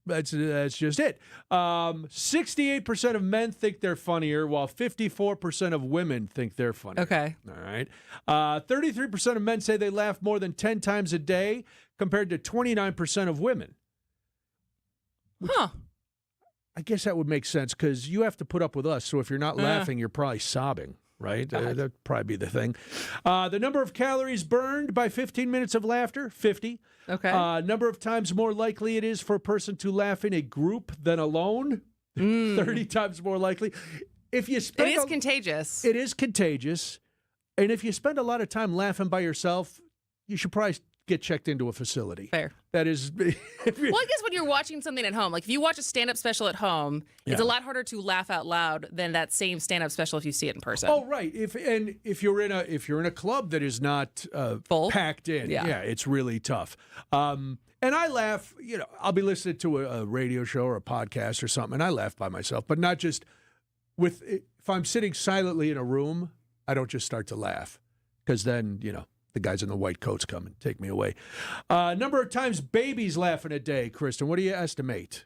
that's just it. 68% of men think they're funnier, while 54% of women think they're funnier. Okay. All right. 33% of men say they laugh more than 10 times a day, compared to 29% of women. Huh. I guess that would make sense because you have to put up with us. So if you're not laughing, you're probably sobbing, right? That'd probably be the thing. The number of calories burned by 15 minutes of laughter, 50. Okay. Number of times more likely it is for a person to laugh in a group than alone, 30 times more likely. If you spend It is contagious. It is contagious. And if you spend a lot of time laughing by yourself, you should probably get checked into a facility. Fair. That is... Well, I guess when you're watching something at home, like if you watch a stand-up special at home, it's a lot harder to laugh out loud than that same stand-up special if you see it in person. Oh, right. If you're in a club that is not packed in, it's really tough. And I laugh. I'll be listening to a radio show or a podcast or something, and I laugh by myself, but not just with. If I'm sitting silently in a room, I don't just start to laugh because then the guys in the white coats come and take me away. Number of times babies laugh in a day, Kristin. What do you estimate?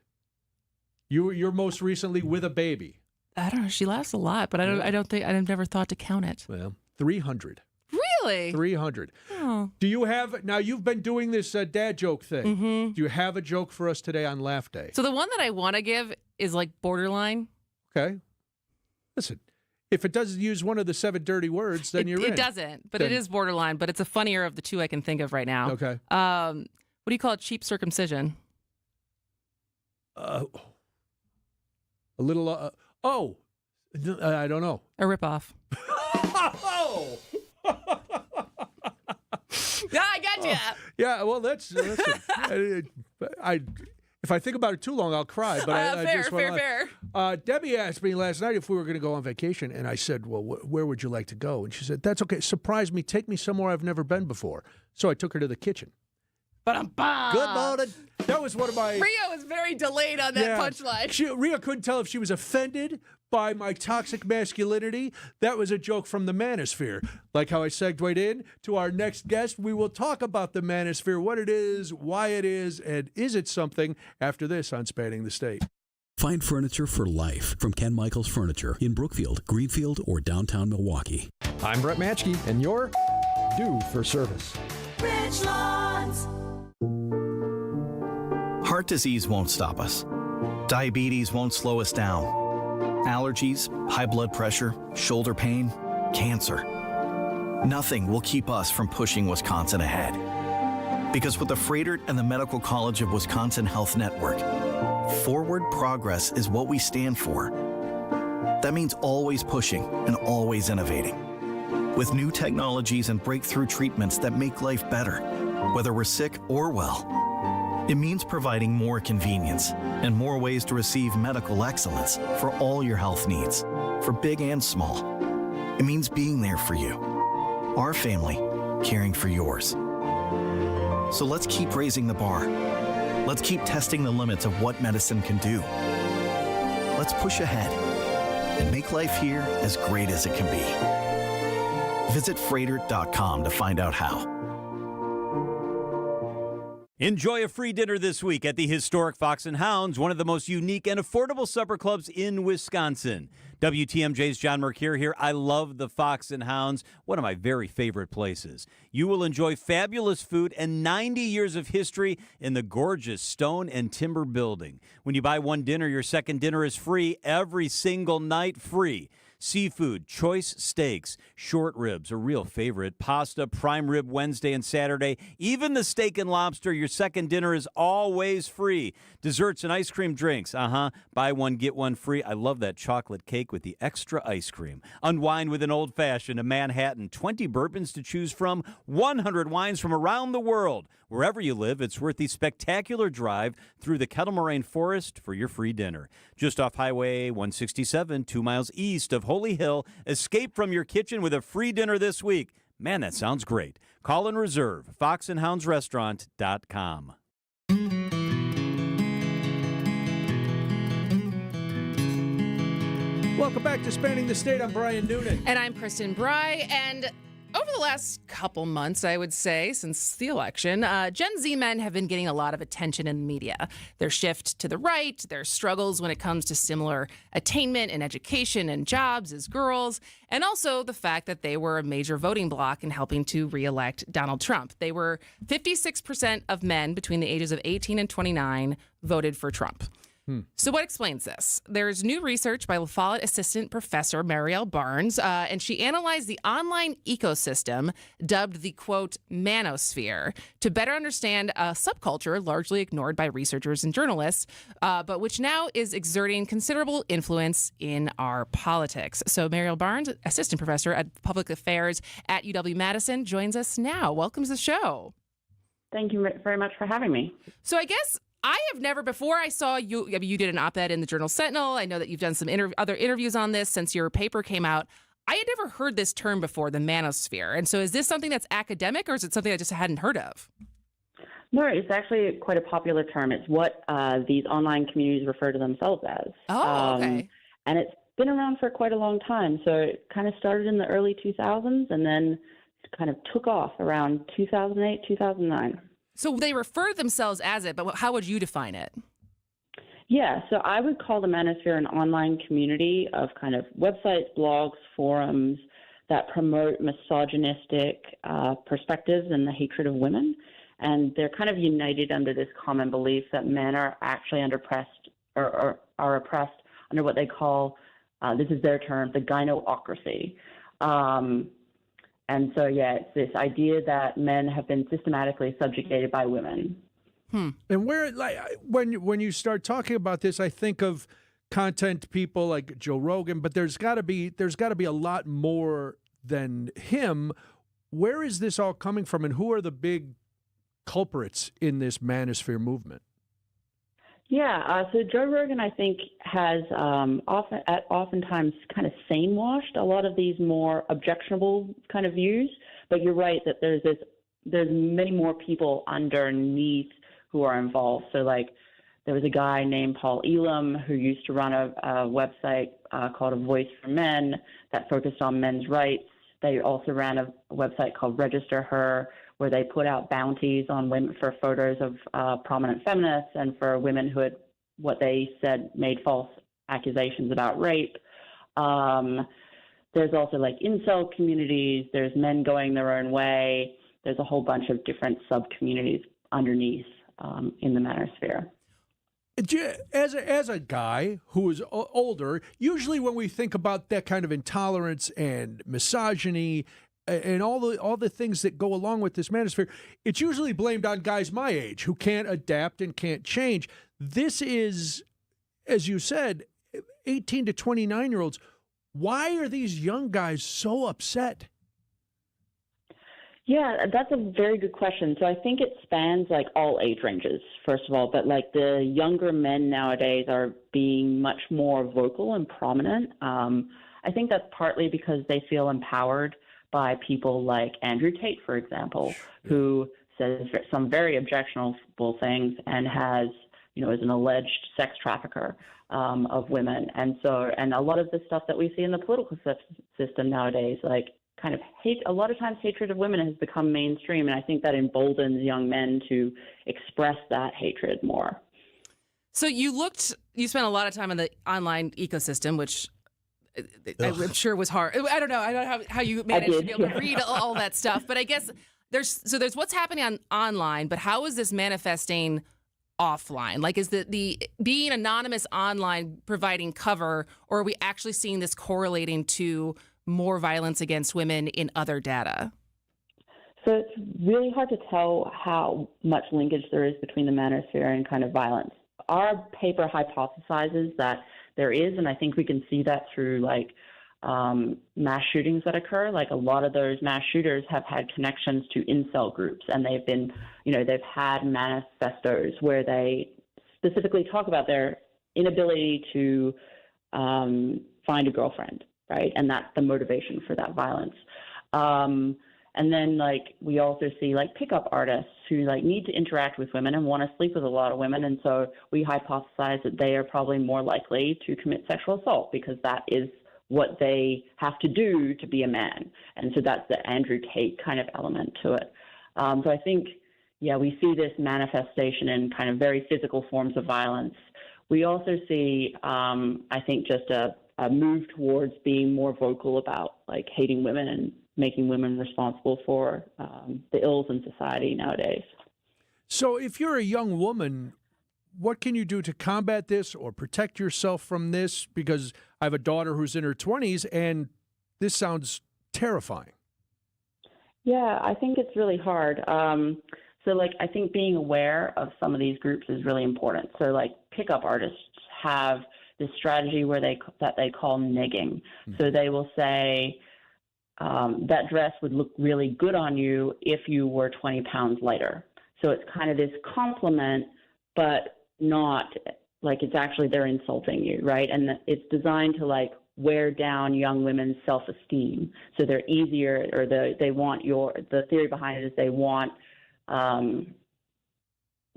You're most recently with a baby. I don't know. She laughs a lot, but I've never thought to count it. Well, 300. Really? 300. Oh. Do you have, now you've been doing this dad joke thing. Mm-hmm. Do you have a joke for us today on Laugh Day? So the one that I want to give is like borderline. Okay. Listen, if it doesn't use one of the 7 dirty words, then you're in. It doesn't, but it is borderline, but it's a funnier of the two I can think of right now. Okay. What do you call a cheap circumcision? A little, I don't know. A ripoff. Oh! Yeah, I got you. Yeah, well, listen, if I think about it too long, I'll cry. But I just fair. Debbie asked me last night if we were going to go on vacation, and I said, well, where would you like to go? And she said, that's okay. Surprise me. Take me somewhere I've never been before. So I took her to the kitchen. Good morning. That was one of my... Rio was very delayed on that punchline. Rio couldn't tell if she was offended by my toxic masculinity. That was a joke from the manosphere. Like how I segued in to our next guest. We will talk about the manosphere, what it is, why it is, and is it something after this on Spanning the State. Find furniture for life from Ken Michaels Furniture in Brookfield, Greenfield, or downtown Milwaukee. I'm Brett Matschke, and you're do for service. Richlands. Heart disease won't stop us. Diabetes won't slow us down. Allergies, high blood pressure, shoulder pain, cancer. Nothing will keep us from pushing Wisconsin ahead. Because with the Freighter and the Medical College of Wisconsin Health Network, forward progress is what we stand for. That means always pushing and always innovating. With new technologies and breakthrough treatments that make life better, whether we're sick or well. It means providing more convenience and more ways to receive medical excellence for all your health needs, for big and small. It means being there for you, our family, caring for yours. So let's keep raising the bar. Let's keep testing the limits of what medicine can do. Let's push ahead and make life here as great as it can be. Visit Freighter.com to find out how. Enjoy a free dinner this week at the historic Fox and Hounds, one of the most unique and affordable supper clubs in Wisconsin. WTMJ's John Mercure here. I love the Fox and Hounds, one of my very favorite places. You will enjoy fabulous food and 90 years of history in the gorgeous stone and timber building. When you buy one dinner, your second dinner is free every single night, free. Seafood, choice steaks, short ribs, a real favorite, pasta, prime rib Wednesday and Saturday, even the steak and lobster, your second dinner is always free. Desserts and ice cream drinks, buy one, get one free. I love that chocolate cake with the extra ice cream. Unwind with an old-fashioned, a Manhattan, 20 bourbons to choose from, 100 wines from around the world. Wherever you live, it's worth the spectacular drive through the Kettle Moraine Forest for your free dinner. Just off Highway 167, 2 miles east of Holy Hill, escape from your kitchen with a free dinner this week. Man, that sounds great. Call and reserve, foxandhoundsrestaurant.com. Welcome back to Spanning the State. I'm Brian Noonan. And I'm Kristin Brey. And over the last couple months, I would say, since the election, Gen Z men have been getting a lot of attention in the media. Their shift to the right, their struggles when it comes to similar attainment in education and jobs as girls, and also the fact that they were a major voting bloc in helping to re-elect Donald Trump. They were 56% of men between the ages of 18 and 29 voted for Trump. So what explains this? There's new research by La Follette assistant professor Marielle Barnes, and she analyzed the online ecosystem dubbed the, quote, manosphere to better understand a subculture largely ignored by researchers and journalists, but which now is exerting considerable influence in our politics. So Marielle Barnes, assistant professor at public affairs at UW-Madison, joins us now. Welcome to the show. Thank you very much for having me. So I guess I have never, before I saw you, I mean, you did an op-ed in the Journal Sentinel. I know that you've done some other interviews on this since your paper came out. I had never heard this term before, the manosphere. And so is this something that's academic, or is it something I just hadn't heard of? No, it's actually quite a popular term. It's what these online communities refer to themselves as. Oh, okay. And it's been around for quite a long time. So it kind of started in the early 2000s and then kind of took off around 2008, 2009. So they refer to themselves as it, but how would you define it? Yeah, so I would call the manosphere an online community of kind of websites, blogs, forums that promote misogynistic perspectives and the hatred of women. And they're kind of united under this common belief that men are actually oppressed under what they call, this is their term, the gynoocracy. And so, yeah, it's this idea that men have been systematically subjugated by women. And where, like, when you start talking about this, I think of content people like Joe Rogan, but there's got to be a lot more than him. Where is this all coming from, and who are the big culprits in this manosphere movement? Yeah, so Joe Rogan, I think, has oftentimes kind of sane-washed a lot of these more objectionable kind of views. But you're right that there's many more people underneath who are involved. So, like, there was a guy named Paul Elam who used to run a website called A Voice for Men that focused on men's rights. They also ran a website called Register Her, where they put out bounties on women for photos of prominent feminists and for women who had, what they said, made false accusations about rape. there's also like incel communities, there's men going their own way, there's a whole bunch of different sub-communities underneath in the manosphere. As a guy who is older, usually when we think about that kind of intolerance and misogyny and all the things that go along with this manosphere, it's usually blamed on guys my age who can't adapt and can't change. This is, as you said, 18 to 29-year-olds. Why are these young guys so upset? Yeah, that's a very good question. So I think it spans like all age ranges, first of all, but like the younger men nowadays are being much more vocal and prominent. I think that's partly because they feel empowered by people like Andrew Tate, for example, who says some very objectionable things and has, is an alleged sex trafficker of women. And a lot of the stuff that we see in the political system nowadays, like kind of a lot of times hatred of women has become mainstream. And I think that emboldens young men to express that hatred more. So you spent a lot of time in the online ecosystem, which I'm sure was hard. I don't know how you managed to be able to read all that stuff, but I guess there's what's happening online, but how is this manifesting offline? Like, is the being anonymous online providing cover, or are we actually seeing this correlating to more violence against women in other data? So it's really hard to tell how much linkage there is between the manosphere and kind of violence. Our paper hypothesizes that there is, and I think we can see that through like mass shootings that occur. Like a lot of those mass shooters have had connections to incel groups, and they've been, they've had manifestos where they specifically talk about their inability to find a girlfriend, right? And that's the motivation for that violence. And then we also see pickup artists who need to interact with women and want to sleep with a lot of women. And so we hypothesize that they are probably more likely to commit sexual assault because that is what they have to do to be a man. And so that's the Andrew Tate kind of element to it. So I think, we see this manifestation in kind of very physical forms of violence. We also see, I think, just a move towards being more vocal about hating women and making women responsible for the ills in society nowadays. So if you're a young woman, what can you do to combat this or protect yourself from this? Because I have a daughter who's in her 20s, and this sounds terrifying. Yeah, I think it's really hard. I think being aware of some of these groups is really important. So pickup artists have this strategy where they call negging. So they will say, that dress would look really good on you if you were 20 pounds lighter. So it's kind of this compliment, but not it's actually they're insulting you, right? And it's designed to wear down young women's self-esteem. So they're easier, or they want the theory behind it is they want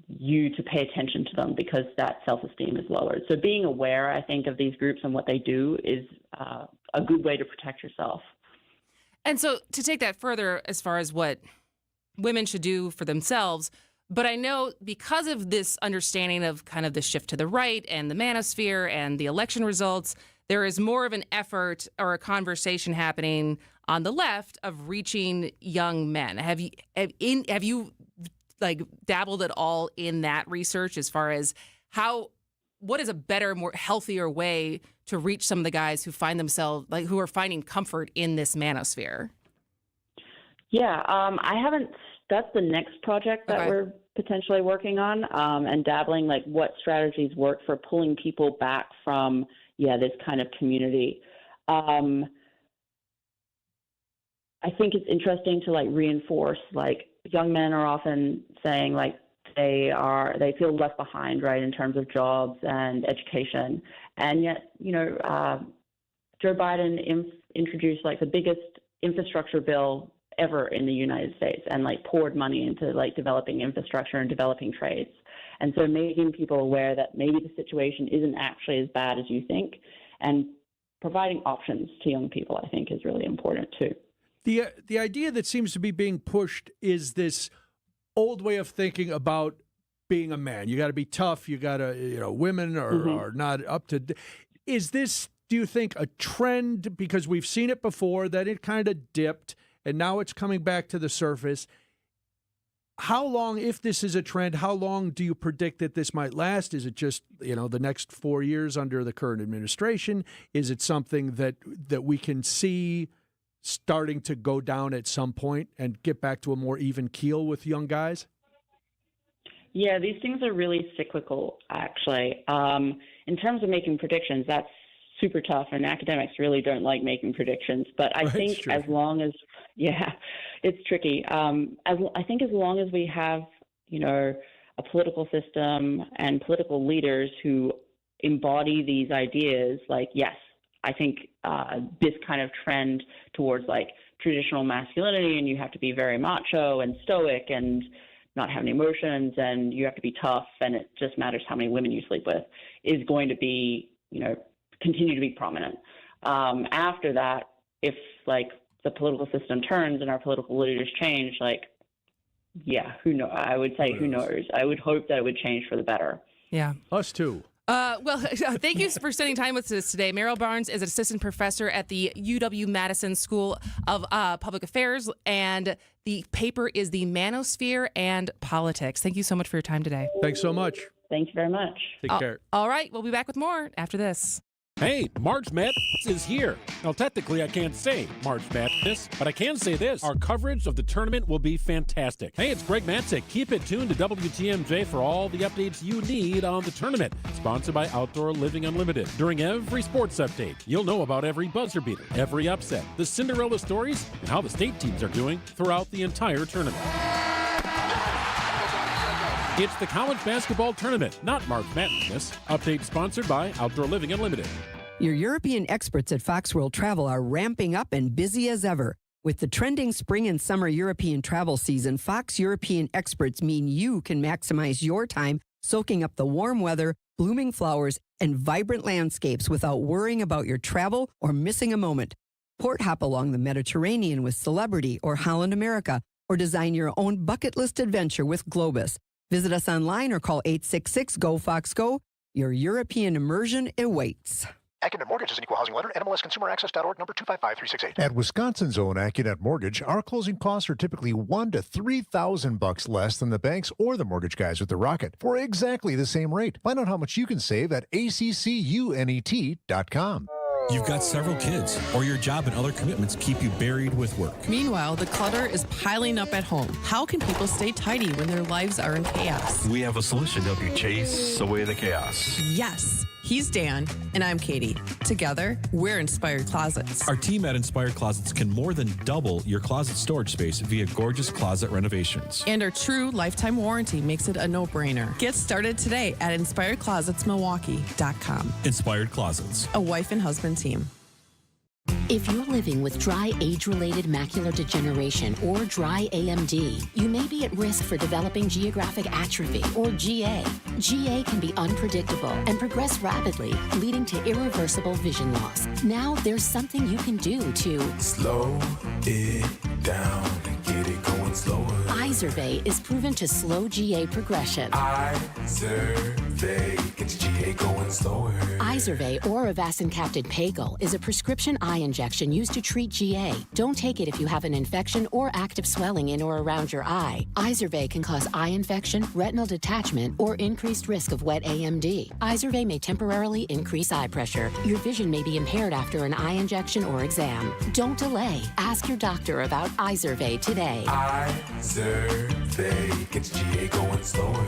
you to pay attention to them because that self-esteem is lowered. So being aware, I think, of these groups and what they do is a good way to protect yourself. And so to take that further as far as what women should do for themselves, but I know because of this understanding of kind of the shift to the right and the manosphere and the election results, there is more of an effort or a conversation happening on the left of reaching young men. Have you dabbled at all in that research as far as what is a better, more healthier way to reach some of the guys who find themselves who are finding comfort in this manosphere? Yeah, I haven't. That's the next project that we're potentially working on, and dabbling what strategies work for pulling people back from this kind of community. I think it's interesting to reinforce young men are often saying they feel left behind, right, in terms of jobs and education. And yet, Joe Biden introduced the biggest infrastructure bill ever in the United States and poured money into developing infrastructure and developing trades. And so making people aware that maybe the situation isn't actually as bad as you think, and providing options to young people, I think, is really important too. The idea that seems to be being pushed is this old way of thinking about being a man. You got to be tough. You got to, women are not up to. Is this do you think, a trend, because we've seen it before, that it kind of dipped and now it's coming back to the surface? How long, if this is a trend, how long do you predict that this might last? Is it just, the next 4 years under the current administration? Is it something that we can see starting to go down at some point and get back to a more even keel with young guys? Yeah, these things are really cyclical, actually. In terms of making predictions, that's super tough, and academics really don't like making predictions. But I think as long as, it's tricky. I think as long as we have, a political system and political leaders who embody these ideas, yes, I think this kind of trend towards traditional masculinity, and you have to be very macho and stoic and not have any emotions, and you have to be tough, and it just matters how many women you sleep with, is going to be, continue to be prominent. After that, if the political system turns and our political leaders change, who knows? I would say who knows. I would hope that it would change for the better. Yeah. Us too. Well, thank you for spending time with us today. Meryl Barnes is an assistant professor at the UW-Madison School of Public Affairs, and the paper is The Manosphere and Politics. Thank you so much for your time today. Thanks so much. Thank you very much. Take care. All right, we'll be back with more after this. Hey, March Madness is here. Now, technically, I can't say March Madness, but I can say this. Our coverage of the tournament will be fantastic. Hey, it's Greg Matzik. Keep it tuned to WTMJ for all the updates you need on the tournament. Sponsored by Outdoor Living Unlimited. During every sports update, you'll know about every buzzer beater, every upset, the Cinderella stories, and how the state teams are doing throughout the entire tournament. It's the college basketball tournament, not March Madness. Update sponsored by Outdoor Living Unlimited. Your European experts at Fox World Travel are ramping up and busy as ever. With the trending spring and summer European travel season, Fox European experts mean you can maximize your time soaking up the warm weather, blooming flowers, and vibrant landscapes without worrying about your travel or missing a moment. Port hop along the Mediterranean with Celebrity or Holland America, or design your own bucket list adventure with Globus. Visit us online or call 866-GO-FOX-GO. Your European immersion awaits. AccuNet Mortgage is an equal housing lender. NMLSConsumerAccess.org, number 255368. At Wisconsin's own AccuNet Mortgage, our closing costs are typically $1,000 to $3,000 less than the banks or the mortgage guys with the Rocket for exactly the same rate. Find out how much you can save at accunet.com. You've got several kids, or your job and other commitments keep you buried with work. Meanwhile, the clutter is piling up at home. How can people stay tidy when their lives are in chaos? We have a solution to help you chase away the chaos. Yes. He's Dan, and I'm Katie. Together, we're Inspired Closets. Our team at Inspired Closets can more than double your closet storage space via gorgeous closet renovations. And our true lifetime warranty makes it a no-brainer. Get started today at InspiredClosetsMilwaukee.com. Inspired Closets. A wife and husband team. If you're living with dry age-related macular degeneration or dry AMD, you may be at risk for developing geographic atrophy or GA. GA can be unpredictable and progress rapidly, leading to irreversible vision loss. Now there's something you can do to slow it down and get it going slower. Izervay is proven to slow GA progression. Izervay gets GA going slower. Izervay or avacincaptad pagel is a prescription eye injection used to treat GA. Don't take it if you have an infection or active swelling in or around your eye. Izervay can cause eye infection, retinal detachment, or increased risk of wet AMD. Izervay may temporarily increase eye pressure. Your vision may be impaired after an eye injection or exam. Don't delay. Ask your doctor about Izervay today. Izervay gets GA going slower.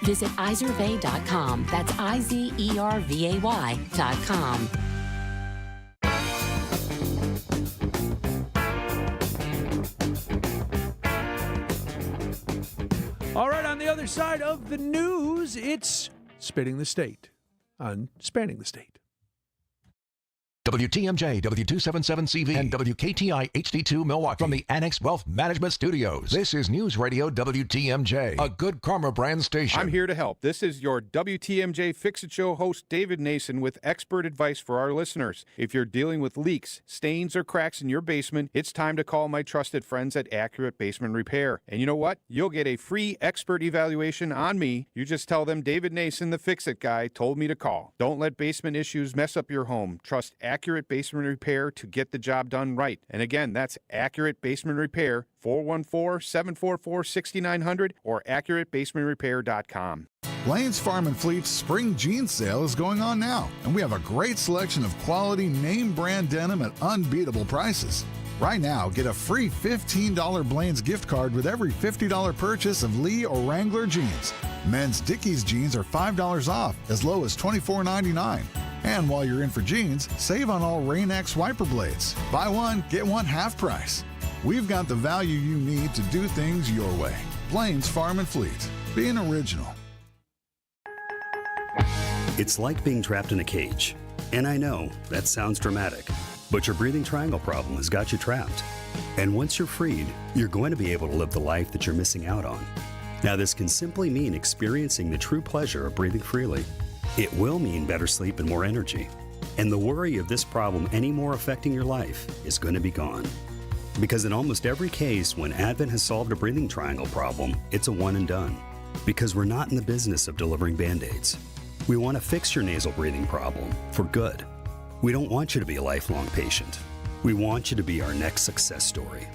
Visit Izervay.com. That's IZERVAY.com. All right, on the other side of the news, it's Spinning the State on Spanning the State. WTMJ, W277CV, and WKTI HD2 Milwaukee from the Annex Wealth Management Studios. This is News Radio WTMJ, a Good Karma brand station. I'm here to help. This is your WTMJ Fix-It Show host, David Nason, with expert advice for our listeners. If you're dealing with leaks, stains, or cracks in your basement, it's time to call my trusted friends at Accurate Basement Repair. And you know what? You'll get a free expert evaluation on me. You just tell them David Nason, the Fix-It guy, told me to call. Don't let basement issues mess up your home. Trust Accurate Basement Repair to get the job done right. And again, that's Accurate Basement Repair, 414-744-6900 or accuratebasementrepair.com. Blaine's Farm and Fleet's spring jeans sale is going on now, and we have a great selection of quality name brand denim at unbeatable prices. Right now, get a free $15 Blaine's gift card with every $50 purchase of Lee or Wrangler jeans. Men's Dickies jeans are $5 off, as low as $24.99. And while you're in for jeans, save on all Rain-X wiper blades. Buy one, get one half price. We've got the value you need to do things your way. Blaine's Farm and Fleet. Being original. It's like being trapped in a cage. And I know, that sounds dramatic, but your breathing triangle problem has got you trapped. And once you're freed, you're going to be able to live the life that you're missing out on. Now, this can simply mean experiencing the true pleasure of breathing freely. It will mean better sleep and more energy. And the worry of this problem any more affecting your life is going to be gone. Because in almost every case, when Advent has solved a breathing triangle problem, it's a one and done. Because we're not in the business of delivering Band-Aids. We want to fix your nasal breathing problem for good. We don't want you to be a lifelong patient. We want you to be our next success story.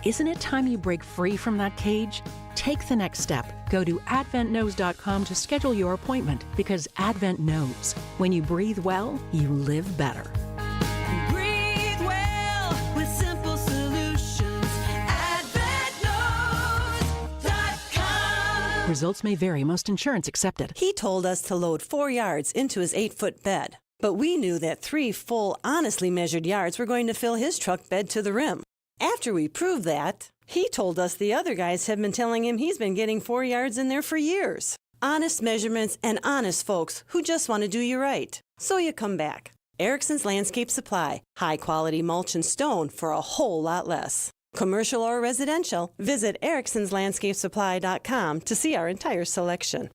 Isn't it time you break free from that cage? Take the next step. Go to adventknows.com to schedule your appointment, because Advent knows when you breathe well, you live better. Breathe well with simple solutions. AdventKnows.com. Results may vary. Most insurance accepted. He told us to load 4 yards into his 8-foot bed, but we knew that 3 full, honestly measured yards were going to fill his truck bed to the rim. After we proved that, he told us the other guys have been telling him he's been getting 4 yards in there for years. Honest measurements and honest folks who just want to do you right. So you come back. Erickson's Landscape Supply. High quality mulch and stone for a whole lot less. Commercial or residential, visit ericksonslandscapesupply.com to see our entire selection.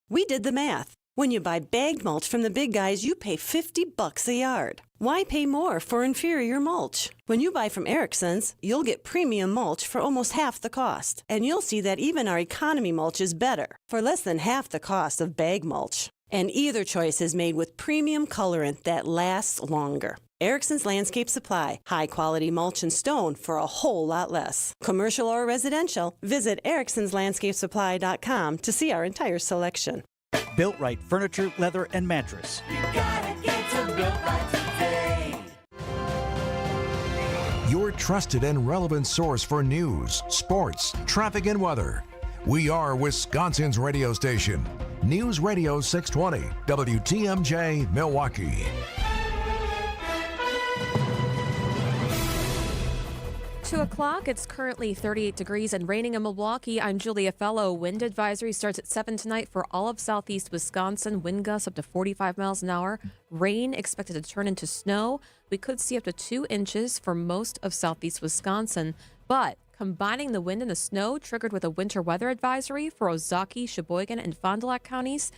We did the math. When you buy bagged mulch from the big guys, you pay $50 a yard. Why pay more for inferior mulch? When you buy from Erickson's, you'll get premium mulch for almost half the cost. And you'll see that even our economy mulch is better, for less than half the cost of bag mulch. And either choice is made with premium colorant that lasts longer. Erickson's Landscape Supply. High quality mulch and stone for a whole lot less. Commercial or residential, visit ericksonslandscapesupply.com to see our entire selection. Built Right Furniture, Leather, and Mattress. You gotta get to Built Right today. Your trusted and relevant source for news, sports, traffic, and weather. We are Wisconsin's radio station. News Radio 620, WTMJ, Milwaukee. 2 o'clock. It's currently 38 degrees and raining in Milwaukee. I'm Julia Fellow. Wind advisory starts at 7 tonight for all of southeast Wisconsin. Wind gusts up to 45 miles an hour. Rain expected to turn into snow. We could see up to 2 inches for most of southeast Wisconsin. But combining the wind and the snow triggered with a winter weather advisory for Ozaukee, Sheboygan, and Fond du Lac counties.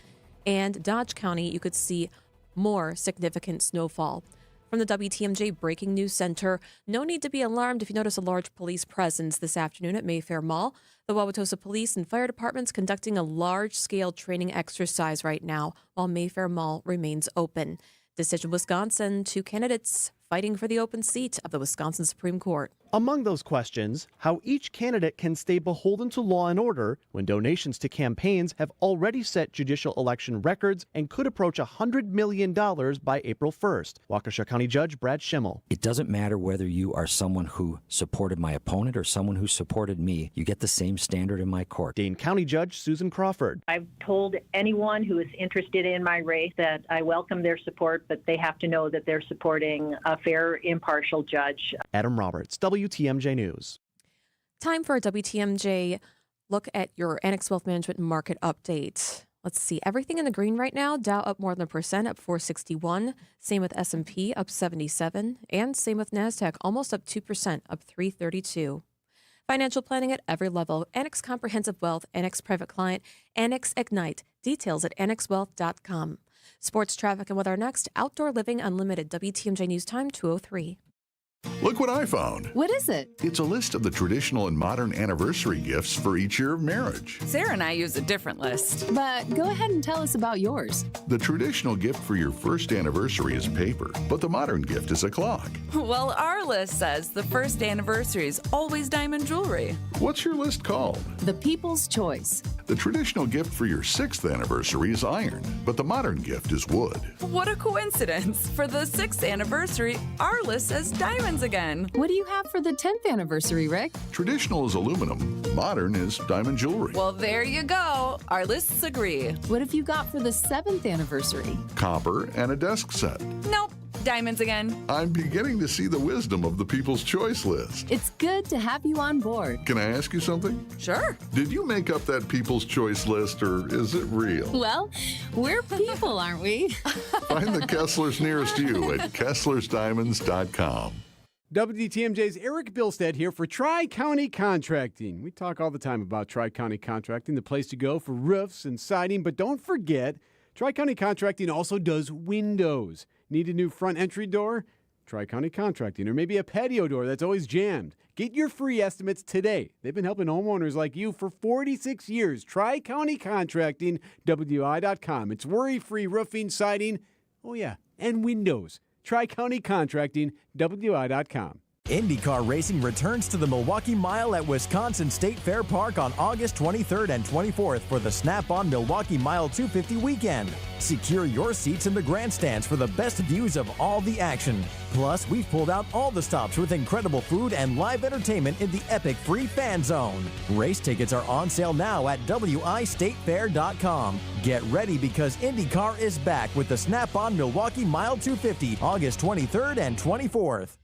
And Dodge County, you could see more significant snowfall. From the WTMJ Breaking News Center, no need to be alarmed if you notice a large police presence this afternoon at Mayfair Mall. The Wauwatosa Police and Fire Department's conducting a large-scale training exercise right now while Mayfair Mall remains open. Decision Wisconsin, 2 candidates fighting for the open seat of the Wisconsin Supreme Court. Among those questions, how each candidate can stay beholden to law and order when donations to campaigns have already set judicial election records and could approach $100 million by April 1st. Waukesha County Judge Brad Schimmel. It doesn't matter whether you are someone who supported my opponent or someone who supported me. You get the same standard in my court. Dane County Judge Susan Crawford. I've told anyone who is interested in my race that I welcome their support, but they have to know that they're supporting a fair, impartial judge. Adam Roberts, WTMJ News. Time for a WTMJ look at your Annex Wealth Management market update. Let's see. Everything in the green right now. Dow up more than 1%, up 461. Same with S&P, up 77. And same with NASDAQ, almost up 2%, up 332. Financial planning at every level. Annex Comprehensive Wealth, Annex Private Client, Annex Ignite. Details at annexwealth.com. Sports, traffic, and weather next. Outdoor Living Unlimited. WTMJ News Time, 2:03. Look what I found. What is it? It's a list of the traditional and modern anniversary gifts for each year of marriage. Sarah and I use a different list. But go ahead and tell us about yours. The traditional gift for your first anniversary is paper, but the modern gift is a clock. Well, our list says the first anniversary is always diamond jewelry. What's your list called? The People's Choice. The traditional gift for your 6th anniversary is iron, but the modern gift is wood. What a coincidence. For the 6th anniversary, our list says diamonds again. What do you have for the 10th anniversary, Rick? Traditional is aluminum, modern is diamond jewelry. Well, there you go. Our lists agree. What have you got for the 7th anniversary? Copper and a desk set. Nope. Diamonds again. I'm beginning to see the wisdom of the People's Choice list. It's good to have you on board. Can I ask you something? Sure. Did you make up that People's Choice list, or is it real? Well, we're people, aren't we? Find the Kesslers nearest you at KesslersDiamonds.com. WTMJ's Eric Bilstead here for Tri-County Contracting. We talk all the time about Tri-County Contracting, the place to go for roofs and siding, but don't forget, Tri-County Contracting also does windows. Need a new front entry door? Tri-County Contracting. Or maybe a patio door that's always jammed. Get your free estimates today. They've been helping homeowners like you for 46 years. Tri-County Contracting, WI.com. It's worry-free roofing, siding, and windows. Tri-County Contracting, WI.com. IndyCar racing returns to the Milwaukee Mile at Wisconsin State Fair Park on August 23rd and 24th for the Snap-on Milwaukee Mile 250 weekend. Secure your seats in the grandstands for the best views of all the action. Plus, we've pulled out all the stops with incredible food and live entertainment in the epic free fan zone. Race tickets are on sale now at wistatefair.com. Get ready because IndyCar is back with the Snap-on Milwaukee Mile 250, August 23rd and 24th.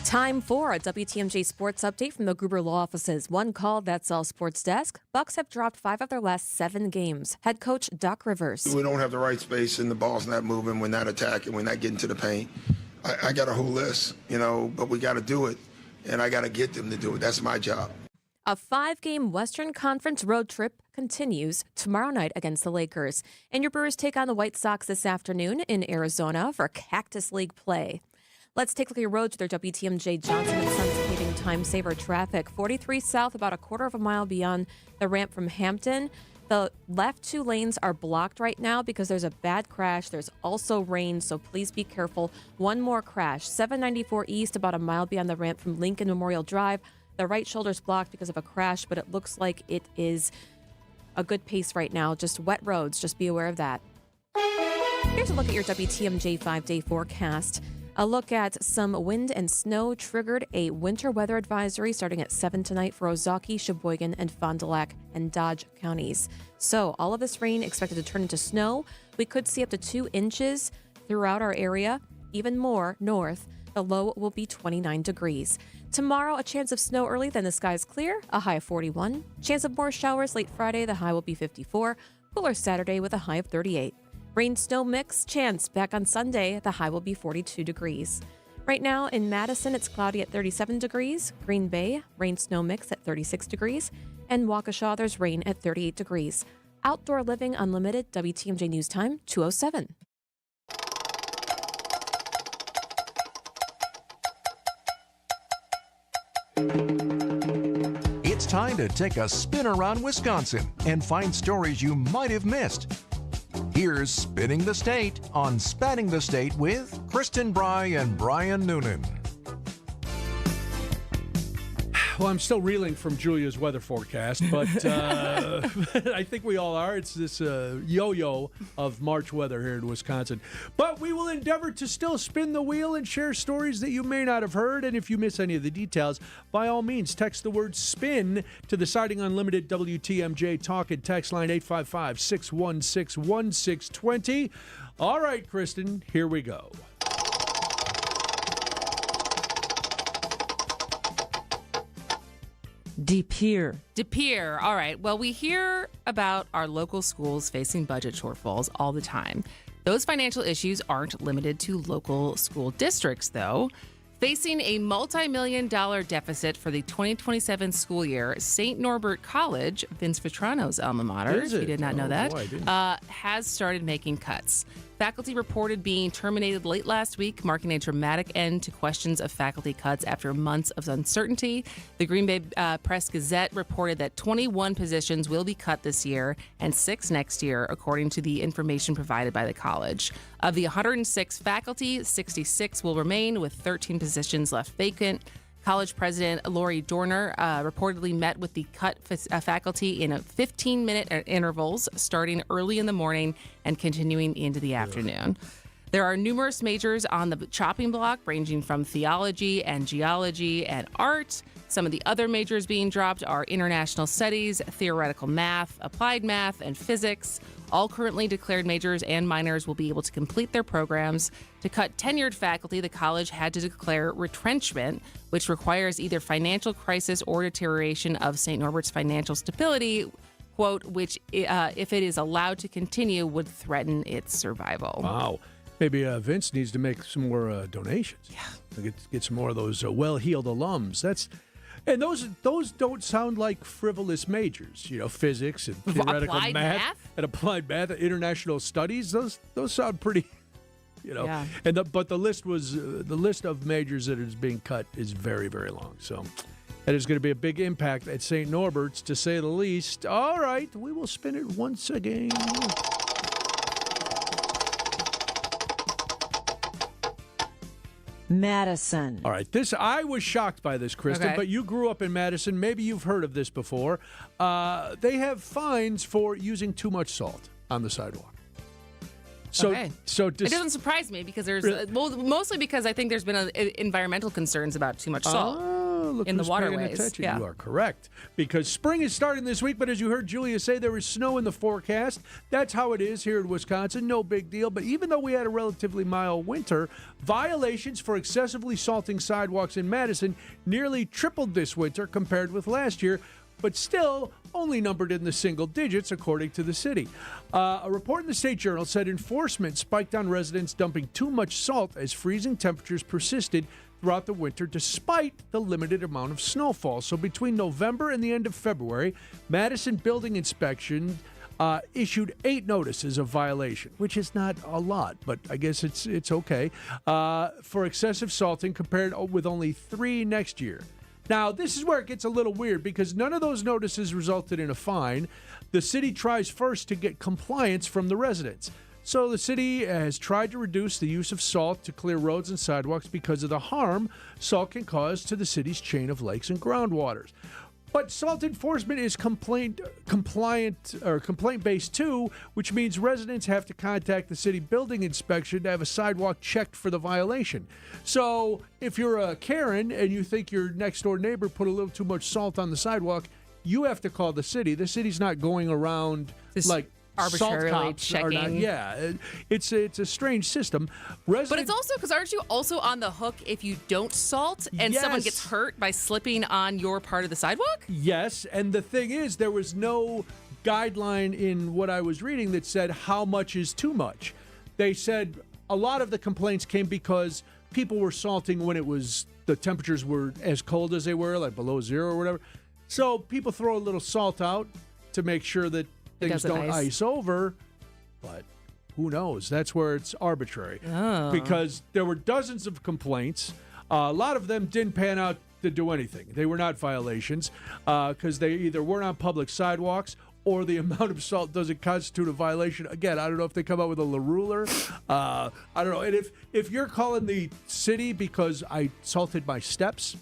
Time for a WTMJ sports update from the Gruber Law Office's One Call, That's All Sports Desk. Bucks have dropped 5 of their last 7 games. Head coach Doc Rivers. We don't have the right space and the ball's not moving. We're not attacking. We're not getting to the paint. I got a whole list, but we got to do it, and I got to get them to do it. That's my job. A 5-game Western Conference road trip continues tomorrow night against the Lakers. And your Brewers take on the White Sox this afternoon in Arizona for Cactus League play. Let's take a look at your roads with our WTMJ Johnson and Sons Paving Time Saver traffic. 43 south, about a quarter of a mile beyond the ramp from Hampton. The left 2 lanes are blocked right now because there's a bad crash. There's also rain, so please be careful. One more crash. 794 east, about a mile beyond the ramp from Lincoln Memorial Drive. The right shoulder's blocked because of a crash, but it looks like it is a good pace right now. Just wet roads. Just be aware of that. Here's a look at your WTMJ 5-day forecast. A look at some wind and snow triggered a winter weather advisory starting at 7 tonight for Ozaukee, Sheboygan, and Fond du Lac and Dodge counties. So all of this rain expected to turn into snow. We could see up to 2 inches throughout our area, even more north. The low will be 29 degrees. Tomorrow, a chance of snow early, then the skies clear, a high of 41. Chance of more showers late Friday, the high will be 54. Cooler Saturday with a high of 38. Rain-snow mix chance back on Sunday. The high will be 42 degrees. Right now in Madison, it's cloudy at 37 degrees. Green Bay, rain-snow mix at 36 degrees. And Waukesha, there's rain at 38 degrees. Outdoor Living Unlimited, WTMJ News Time, 2:07. It's time to take a spin around Wisconsin and find stories you might have missed. Here's Spinning the State on Spanning the State with Kristin, Brey, and Brian Noonan. Well, I'm still reeling from Julia's weather forecast, but I think we all are. It's this yo-yo of March weather here in Wisconsin. But we will endeavor to still spin the wheel and share stories that you may not have heard. And if you miss any of the details, by all means, text the word SPIN to the Siding Unlimited WTMJ talk and text line 855-616-1620. All right, Kristin, here we go. De Pere. All right. Well, we hear about our local schools facing budget shortfalls all the time. Those financial issues aren't limited to local school districts, though. Facing a multi-million-dollar deficit for the 2027 school year, St. Norbert College, Vince Vitrano's alma mater, if you did not know that, has started making cuts. Faculty reported being terminated late last week, marking a dramatic end to questions of faculty cuts after months of uncertainty. The Green Bay Press-Gazette reported that 21 positions will be cut this year and 6 next year, according to the information provided by the college. Of the 106 faculty, 66 will remain, with 13 positions left vacant. College President Lori Dorner reportedly met with the cut faculty in 15-minute intervals, starting early in the morning and continuing into the afternoon. There are numerous majors on the chopping block, ranging from theology and geology and art. Some of the other majors being dropped are international studies, theoretical math, applied math, and physics. All currently declared majors and minors will be able to complete their programs. To cut tenured faculty, the college had to declare retrenchment, which requires either financial crisis or deterioration of St. Norbert's financial stability, quote, which, if it is allowed to continue, would threaten its survival. Wow. Maybe Vince needs to make some more donations. Yeah. Get some more of those well-heeled alums. And those don't sound like frivolous majors, physics and theoretical math and applied math, and international studies. Those sound pretty, Yeah. But the list of majors that is being cut is very, very long. So that is going to be a big impact at St. Norbert's, to say the least. All right, we will spin it once again. Madison. All right, I was shocked by this, Kristin, but you grew up in Madison. Maybe you've heard of this before. They have fines for using too much salt on the sidewalk. So it doesn't surprise me because mostly because I think there's been environmental concerns about too much salt in the waterways. Yeah. You are correct, because spring is starting this week, but as you heard Julia say, there is snow in the forecast. That's how it is here in Wisconsin. No big deal. But even though we had a relatively mild winter, violations for excessively salting sidewalks in Madison nearly tripled this winter compared with last year, but still only numbered in the single digits, according to the city. A report in the State Journal said enforcement spiked on residents dumping too much salt as freezing temperatures persisted throughout the winter, despite the limited amount of snowfall. So between November and the end of February, Madison Building Inspection issued 8 notices of violation, which is not a lot, but I guess it's okay, for excessive salting, compared with only 3 next year. Now, this is where it gets a little weird, because none of those notices resulted in a fine. The city tries first to get compliance from the residents. So the city has tried to reduce the use of salt to clear roads and sidewalks because of the harm salt can cause to the city's chain of lakes and groundwaters. But salt enforcement is complaint-based too, which means residents have to contact the city building inspection to have a sidewalk checked for the violation. So if you're a Karen and you think your next-door neighbor put a little too much salt on the sidewalk, you have to call the city. The city's not going around arbitrarily checking. It's a strange system. But it's also because aren't you also on the hook if you don't salt and someone gets hurt by slipping on your part of the sidewalk? Yes, and the thing is, there was no guideline in what I was reading that said how much is too much. They said a lot of the complaints came because people were salting when the temperatures were as cold as they were, like below 0 or whatever. So people throw a little salt out to make sure that things don't ice over, but who knows? That's where it's arbitrary. Oh. Because there were dozens of complaints. A lot of them didn't pan out to do anything. They were not violations because they either weren't on public sidewalks or the amount of salt doesn't constitute a violation. Again, I don't know if they come out with a ruler. I don't know. And if you're calling the city because I salted my steps,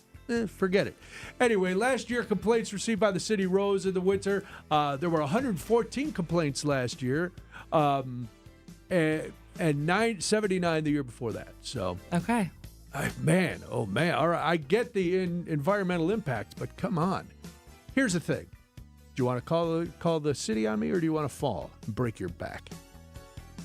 forget it. Anyway, last year, complaints received by the city rose in the winter. There were 114 complaints last year, and 79 the year before that. So, okay. Man. All right, I get the environmental impact, but come on. Here's the thing. Do you want to call the city on me, or do you want to fall and break your back?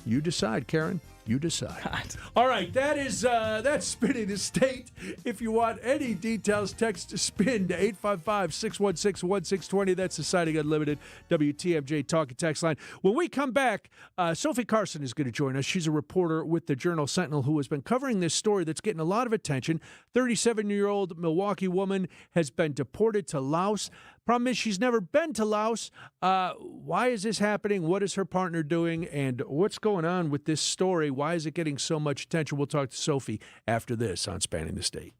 You decide, Karen. You decide. All right, that's Spinning the State. If you want any details, text SPIN to 855-616-1620. That's the Siding Unlimited WTMJ talk and text line. When we come back, Sophie Carson is going to join us. She's a reporter with the Journal Sentinel who has been covering this story that's getting a lot of attention. 37-year-old Milwaukee woman has been deported to Laos. Problem is she's never been to Laos. Why is this happening? What is her partner doing? And what's going on with this story? Why is it getting so much attention? We'll talk to Sophie after this on Spanning the State.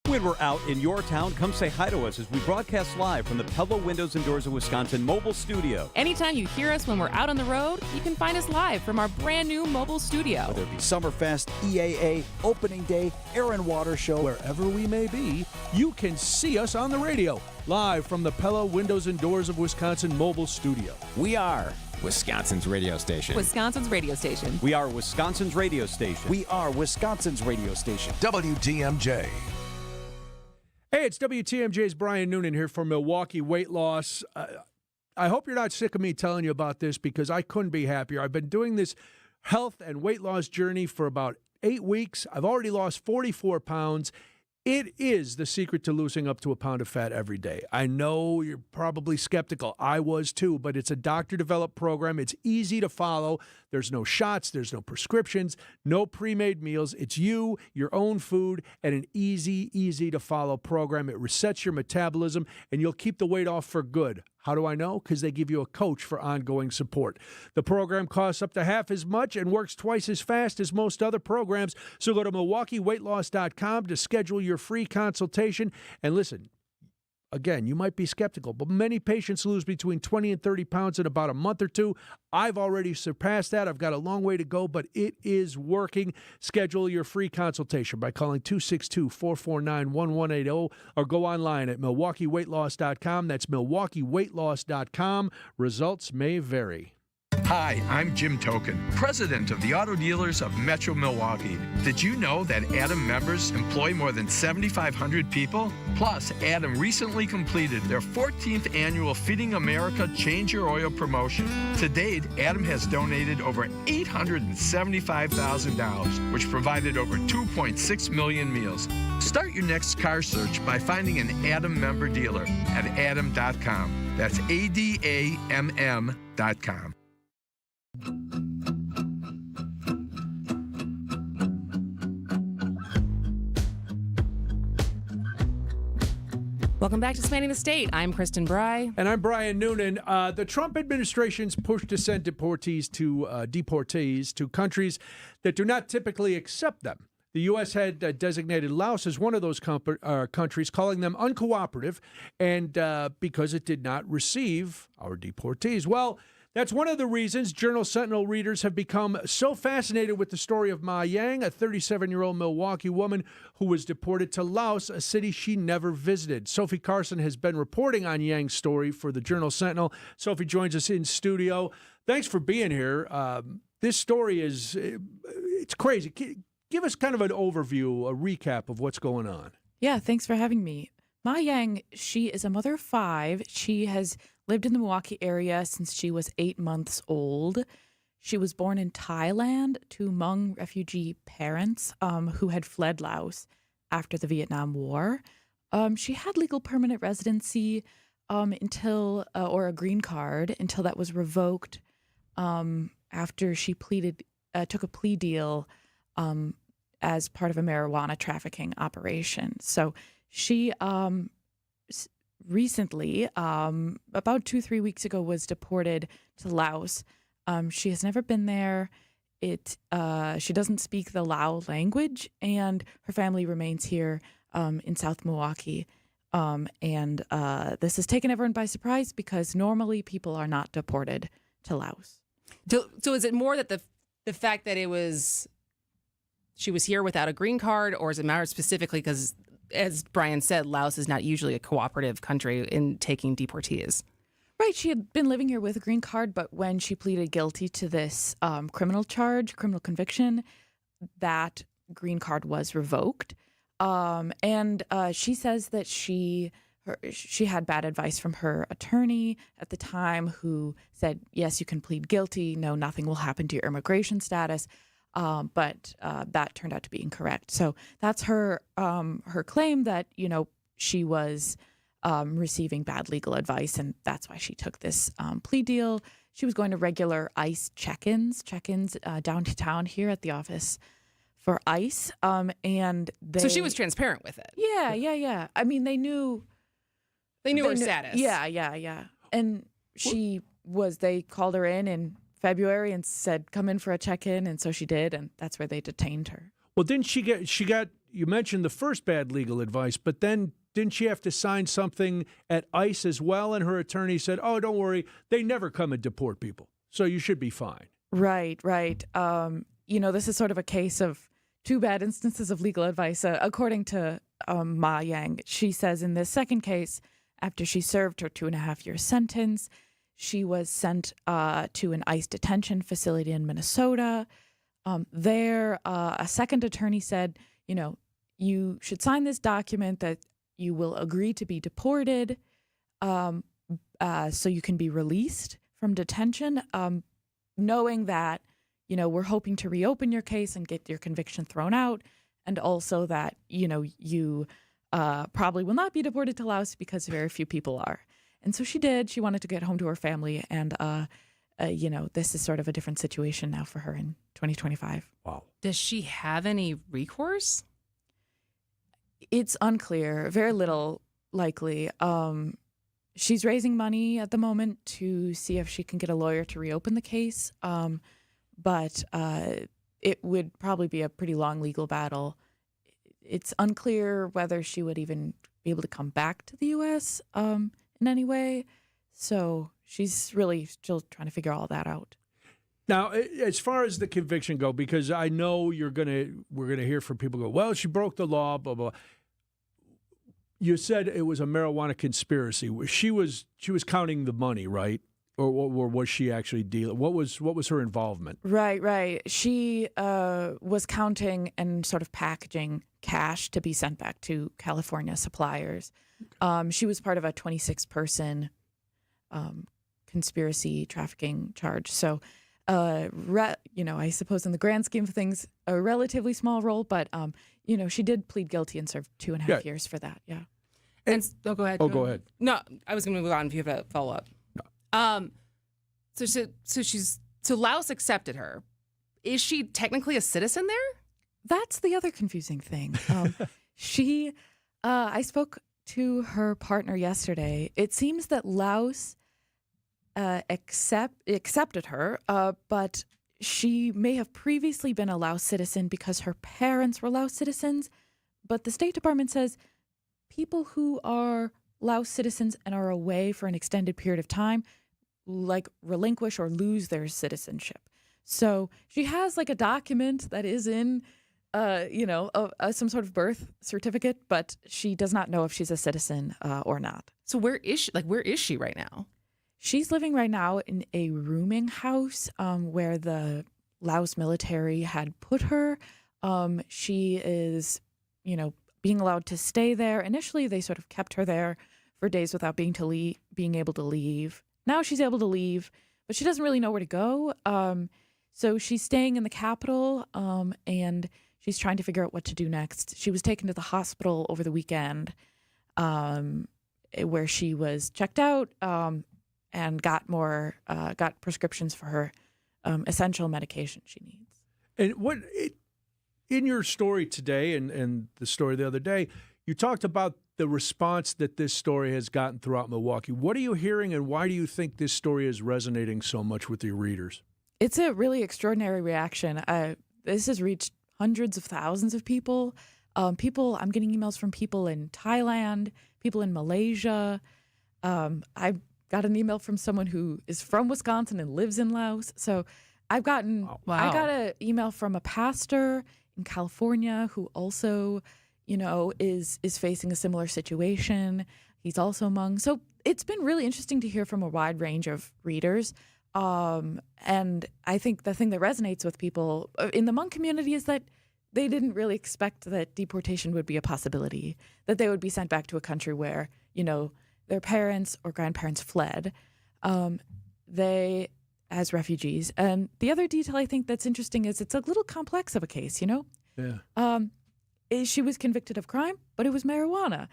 When we're out in your town, come say hi to us as we broadcast live from the Pebble Windows and Doors of Wisconsin mobile studio. Anytime you hear us when we're out on the road, you can find us live from our brand new mobile studio. Whether it be Summerfest, EAA, Opening Day, Air and Water Show, wherever we may be, you can see us on the radio, live from the Pella Windows and Doors of Wisconsin mobile studio. We are Wisconsin's radio station. Wisconsin's radio station. We are Wisconsin's radio station. We are Wisconsin's radio station. WTMJ. Hey, it's WTMJ's Brian Noonan here for Milwaukee Weight Loss. I hope you're not sick of me telling you about this because I couldn't be happier. I've been doing this health and weight loss journey for about 8 weeks. I've already lost 44 pounds. It is the secret to losing up to a pound of fat every day. I know you're probably skeptical. I was too, but it's a doctor-developed program. It's easy to follow. There's no shots. There's no prescriptions, no pre-made meals. It's you, your own food, and an easy-to-follow program. It resets your metabolism, and you'll keep the weight off for good. How do I know? Because they give you a coach for ongoing support. The program costs up to half as much and works twice as fast as most other programs. So go to MilwaukeeWeightLoss.com to schedule your free consultation. And listen, again, you might be skeptical, but many patients lose between 20 and 30 pounds in about a month or two. I've already surpassed that. I've got a long way to go, but it is working. Schedule your free consultation by calling 262-449-1180 or go online at MilwaukeeWeightLoss.com. That's MilwaukeeWeightLoss.com. Results may vary. Hi, I'm Jim Token, president of the Auto Dealers of Metro Milwaukee. Did you know that Adam members employ more than 7,500 people? Plus, Adam recently completed their 14th annual Feeding America Change Your Oil promotion. To date, Adam has donated over $875,000, which provided over 2.6 million meals. Start your next car search by finding an Adam member dealer at adam.com. That's ADAMM.com. Welcome back to Spanning the State. I'm Kristin Brey. And I'm Brian Noonan. The Trump administration's push to send deportees to countries that do not typically accept them. The U.S. had designated Laos as one of those countries, calling them uncooperative, and because it did not receive our deportees. Well, that's one of the reasons Journal Sentinel readers have become so fascinated with the story of Ma Yang, a 37-year-old Milwaukee woman who was deported to Laos, a city she never visited. Sophie Carson has been reporting on Yang's story for the Journal Sentinel. Sophie joins us in studio. Thanks for being here. This story it's crazy. Give us kind of an overview, a recap of what's going on. Yeah, thanks for having me. Ma Yang, she is a mother of 5. She has lived in the Milwaukee area since she was 8 months old. She was born in Thailand to Hmong refugee parents who had fled Laos after the Vietnam War. She had legal permanent residency until a green card until that was revoked after she took a plea deal as part of a marijuana trafficking operation. So she recently, about 2-3 weeks ago, was deported to Laos. She has never been there. She doesn't speak the Lao language, and her family remains here in South Milwaukee. And this has taken everyone by surprise because normally people are not deported to Laos. So is it more that the fact that she was here without a green card, or is it matter specifically because, as Brian said, Laos is not usually a cooperative country in taking deportees? Right. She had been living here with a green card, but when she pleaded guilty to this criminal conviction, that green card was revoked. And she says that she had bad advice from her attorney at the time who said, yes, you can plead guilty. No, nothing will happen to your immigration status. but that turned out to be incorrect. So that's her claim that she was receiving bad legal advice, and that's why she took this plea deal. She was going to regular ICE check-ins downtown here at the office for ICE, and So she was transparent with it. Yeah. I mean, they knew her status. Yeah. And they called her in February and said, come in for a check-in. And so she did. And that's where they detained her. Well, didn't she got, you mentioned the first bad legal advice, but then didn't she have to sign something at ICE as well? And her attorney said, oh, don't worry, they never come and deport people, so you should be fine. Right. This is sort of a case of two bad instances of legal advice. According to Ma Yang, she says in this second case, after she served her 2.5-year sentence, she was sent to an ICE detention facility in Minnesota. There, a second attorney said, you should sign this document that you will agree to be deported so you can be released from detention, knowing that, we're hoping to reopen your case and get your conviction thrown out, and also that, you probably will not be deported to Laos because very few people are. And so she did. She wanted to get home to her family, and, this is sort of a different situation now for her in 2025. Wow. Does she have any recourse? It's unclear, very little likely. She's raising money at the moment to see if she can get a lawyer to reopen the case, but it would probably be a pretty long legal battle. It's unclear whether she would even be able to come back to the U.S. In any way, so she's really still trying to figure all that out. Now, as far as the conviction go, because I know we're gonna hear from people go, well, she broke the law, blah blah. You said it was a marijuana conspiracy. She was counting the money, right? Or was she actually dealing? What was her involvement? Right. She was counting and sort of packaging cash to be sent back to California suppliers. She was part of a 26-person conspiracy trafficking charge. So. I suppose in the grand scheme of things, a relatively small role, but, she did plead guilty and served 2.5 years for that. Yeah. And go ahead. Oh, go ahead. No, I was going to move on if you have a follow up. No. So Laos accepted her. Is she technically a citizen there? That's the other confusing thing. I spoke to her partner yesterday. It seems that Laos accepted her, but she may have previously been a Laos citizen because her parents were Laos citizens. But the State Department says people who are Laos citizens and are away for an extended period of time, relinquish or lose their citizenship. So she has a document that is in, some sort of birth certificate, but she does not know if she's a citizen or not. So where is she? Where is she right now? She's living right now in a rooming house where the Laos military had put her. She is, being allowed to stay there. Initially, they sort of kept her there for days without being able to leave. Now she's able to leave, but she doesn't really know where to go. So she's staying in the capital, and she's trying to figure out what to do next. She was taken to the hospital over the weekend, where she was checked out. And got prescriptions for her essential medication she needs. And in your story today and the story the other day, you talked about the response that this story has gotten throughout Milwaukee. What are you hearing, and why do you think this story is resonating so much with your readers? It's a really extraordinary reaction. This has reached hundreds of thousands of people. I'm getting emails from people in Thailand, people in Malaysia. I got an email from someone who is from Wisconsin and lives in Laos. So I got an email from a pastor in California who also, is facing a similar situation. He's also Hmong. So it's been really interesting to hear from a wide range of readers. And I think the thing that resonates with people in the Hmong community is that they didn't really expect that deportation would be a possibility, that they would be sent back to a country where, their parents or grandparents fled. They as refugees. And the other detail I think that's interesting is it's a little complex of a case, you know? Yeah. She was convicted of crime, but it was marijuana.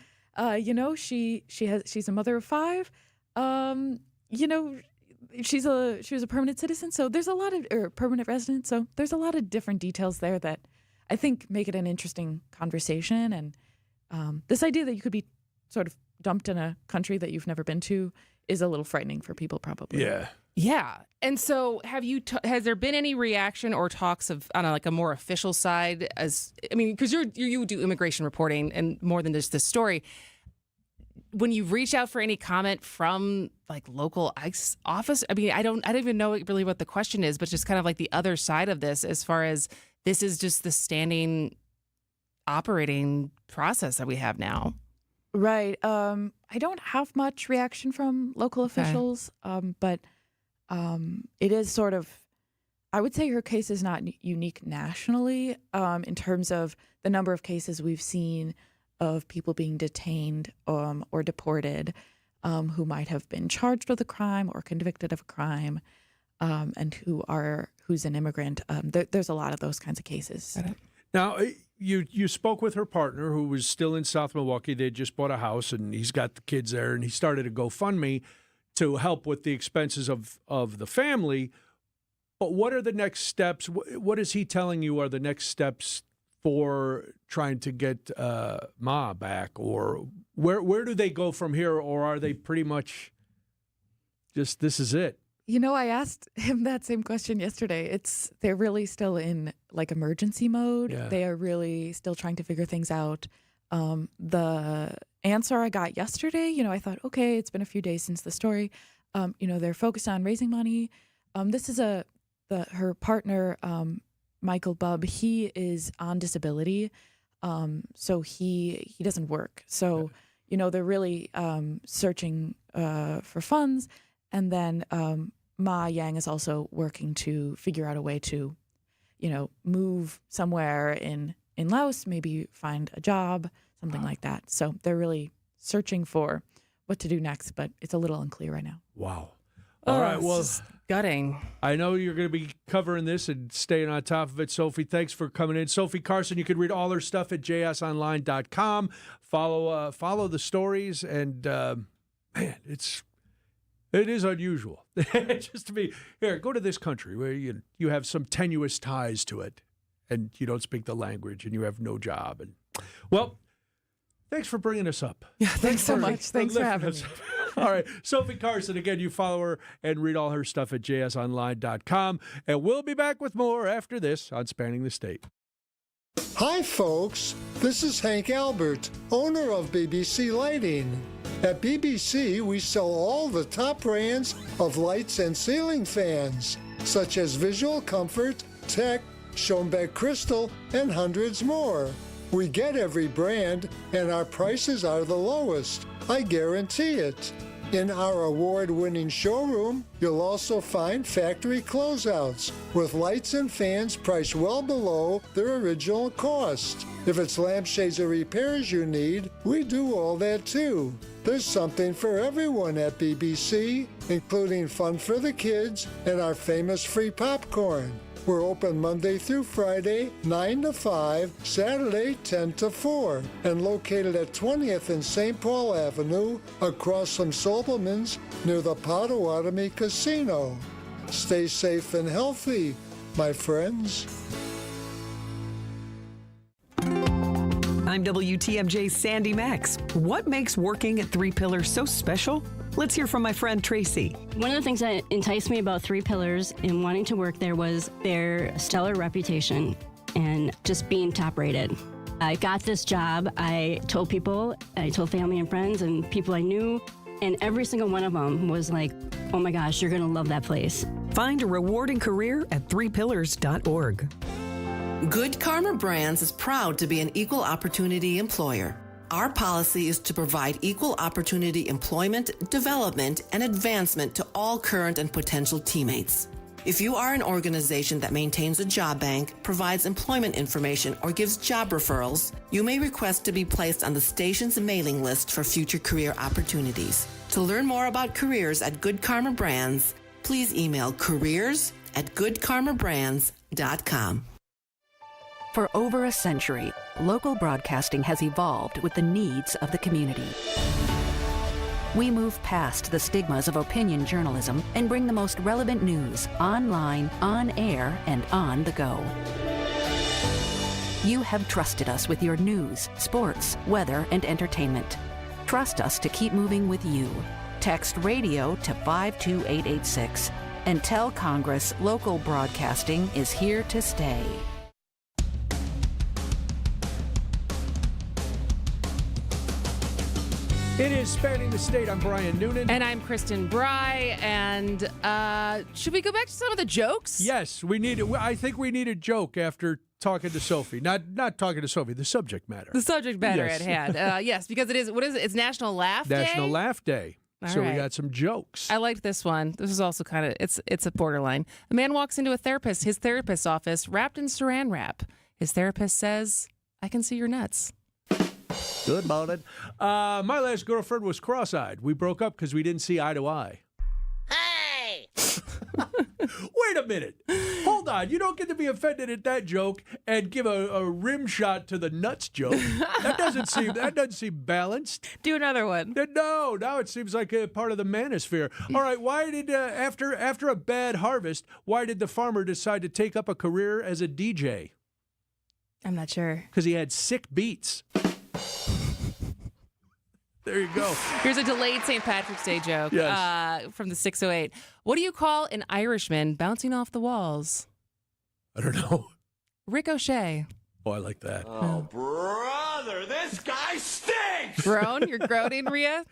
She's a mother of 5. She was a permanent citizen, so there's a lot of permanent resident. So there's a lot of different details there that I think make it an interesting conversation. And this idea that you could be sort of dumped in a country that you've never been to is a little frightening for people, probably. Yeah. Yeah. And so has there been any reaction or talks of on a more official side because you do immigration reporting and more than just this story. When you reach out for any comment from local ICE office, I don't even know really what the question is, but just kind of the other side of this, as far as this is just the standing operating process that we have now. Right. I don't have much reaction from local officials, but it is sort of, I would say her case is not unique nationally in terms of the number of cases we've seen of people being detained or deported who might have been charged with a crime or convicted of a crime and who's an immigrant. There's a lot of those kinds of cases. Now, you spoke with her partner who was still in South Milwaukee. They just bought a house and he's got the kids there, and he started a GoFundMe to help with the expenses of the family. But what are the next steps? What is he telling you are the next steps for trying to get Ma back? Or where do they go from here? Or are they pretty much just, this is it? I asked him that same question yesterday. They're really still in emergency mode. Yeah. They are really still trying to figure things out. The answer I got yesterday, I thought, okay, it's been a few days since the story. They're focused on raising money. This is her partner, Michael Bubb. He is on disability, so he doesn't work. So they're really searching for funds. And then Ma Yang is also working to figure out a way to, move somewhere in Laos, maybe find a job, something like that. So they're really searching for what to do next, but it's a little unclear right now. Wow. All right. Well, it's just gutting. I know you're going to be covering this and staying on top of it, Sophie. Thanks for coming in. Sophie Carson, you can read all her stuff at jsonline.com. Follow the stories, and man, it is unusual just to be here. Go to this country where you have some tenuous ties to it, and you don't speak the language, and you have no job. And well, thanks for bringing us up. Yeah, thanks so much. Thanks for having me. All right, Sophie Carson, again, you follow her and read all her stuff at jsonline.com. And we'll be back with more after this on Spanning the State. Hi, folks. This is Hank Albert, owner of BBC Lighting. At BBC, we sell all the top brands of lights and ceiling fans, such as Visual Comfort, Tech, Schoenbeck Crystal, and hundreds more. We get every brand, and our prices are the lowest. I guarantee it. In our award-winning showroom, you'll also find factory closeouts with lights and fans priced well below their original cost. If it's lampshades or repairs you need, we do all that too. There's something for everyone at BBC, including fun for the kids and our famous free popcorn. We're open Monday through Friday, 9 to 5, Saturday, 10 to 4, and located at 20th and St. Paul Avenue, across from Sobelman's, near the Potawatomi Casino. Stay safe and healthy, my friends. I'm WTMJ's Sandy Max. What makes working at Three Pillars so special? Let's hear from my friend Tracy. One of the things that enticed me about Three Pillars and wanting to work there was their stellar reputation and just being top rated. I got this job. I told people, I told family and friends and people I knew, and every single one of them was like, oh my gosh, you're going to love that place. Find a rewarding career at threepillars.org. Good Karma Brands is proud to be an equal opportunity employer. Our policy is to provide equal opportunity employment, development, and advancement to all current and potential teammates. If you are an organization that maintains a job bank, provides employment information, or gives job referrals, you may request to be placed on the station's mailing list for future career opportunities. To learn more about careers at Good Karma Brands, please email careers@goodkarmabrands.com. For over a century, local broadcasting has evolved with the needs of the community. We move past the stigmas of opinion journalism and bring the most relevant news online, on air, and on the go. You have trusted us with your news, sports, weather, and entertainment. Trust us to keep moving with you. Text radio to 52886 and tell Congress local broadcasting is here to stay. It is Spanning the State. I'm Brian Noonan. And I'm Kristin Brey. And should we go back to some of the jokes? Yes, we need. I think we need a joke after talking to Sophie. Not talking to Sophie, the subject matter. The subject matter Yes. at hand. Yes, because it is, what is it? It's National Laugh Day? National Laugh Day. All So right. we got some jokes. I liked this one. This is also kind of, it's a borderline. A man walks into his therapist's office wrapped in saran wrap. His therapist says, "I can see your nuts." Good morning. My last girlfriend was cross-eyed. We broke up because we didn't see eye to eye. Hey! Wait a minute. Hold on. You don't get to be offended at that joke and give a rim shot to the nuts joke. That doesn't seem balanced. Do another one. No, now it seems like a part of the manosphere. All right, why did after a bad harvest, why did the farmer decide to take up a career as a DJ? I'm not sure. Because he had sick beats. There you go. Here's a delayed St. Patrick's Day joke Yes. from the 608. What do you call an Irishman bouncing off the walls? I don't know. Ricochet. Oh, I like that. Oh, brother, this guy stinks! Groan? You're groaning, Rhea?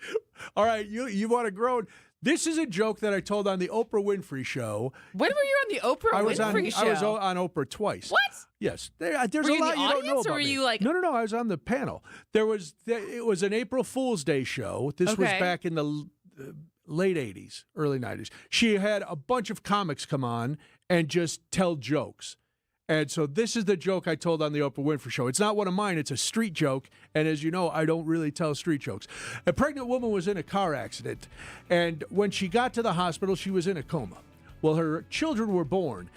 All right, you want to groan. This is a joke that I told on the Oprah Winfrey Show. When were you on the Oprah Winfrey Show? I was on Oprah twice. What? Yes. There's Were a you in lot the you don't know audience, or about were me. you like- No, I was on the panel. It was an April Fool's Day show. This was Okay. back in the late 80s, early 90s. She had a bunch of comics come on and just tell jokes. And so this is the joke I told on the Oprah Winfrey Show. It's not one of mine. It's a street joke. And as you know, I don't really tell street jokes. A pregnant woman was in a car accident. And when she got to the hospital, she was in a coma. Well, her children were born.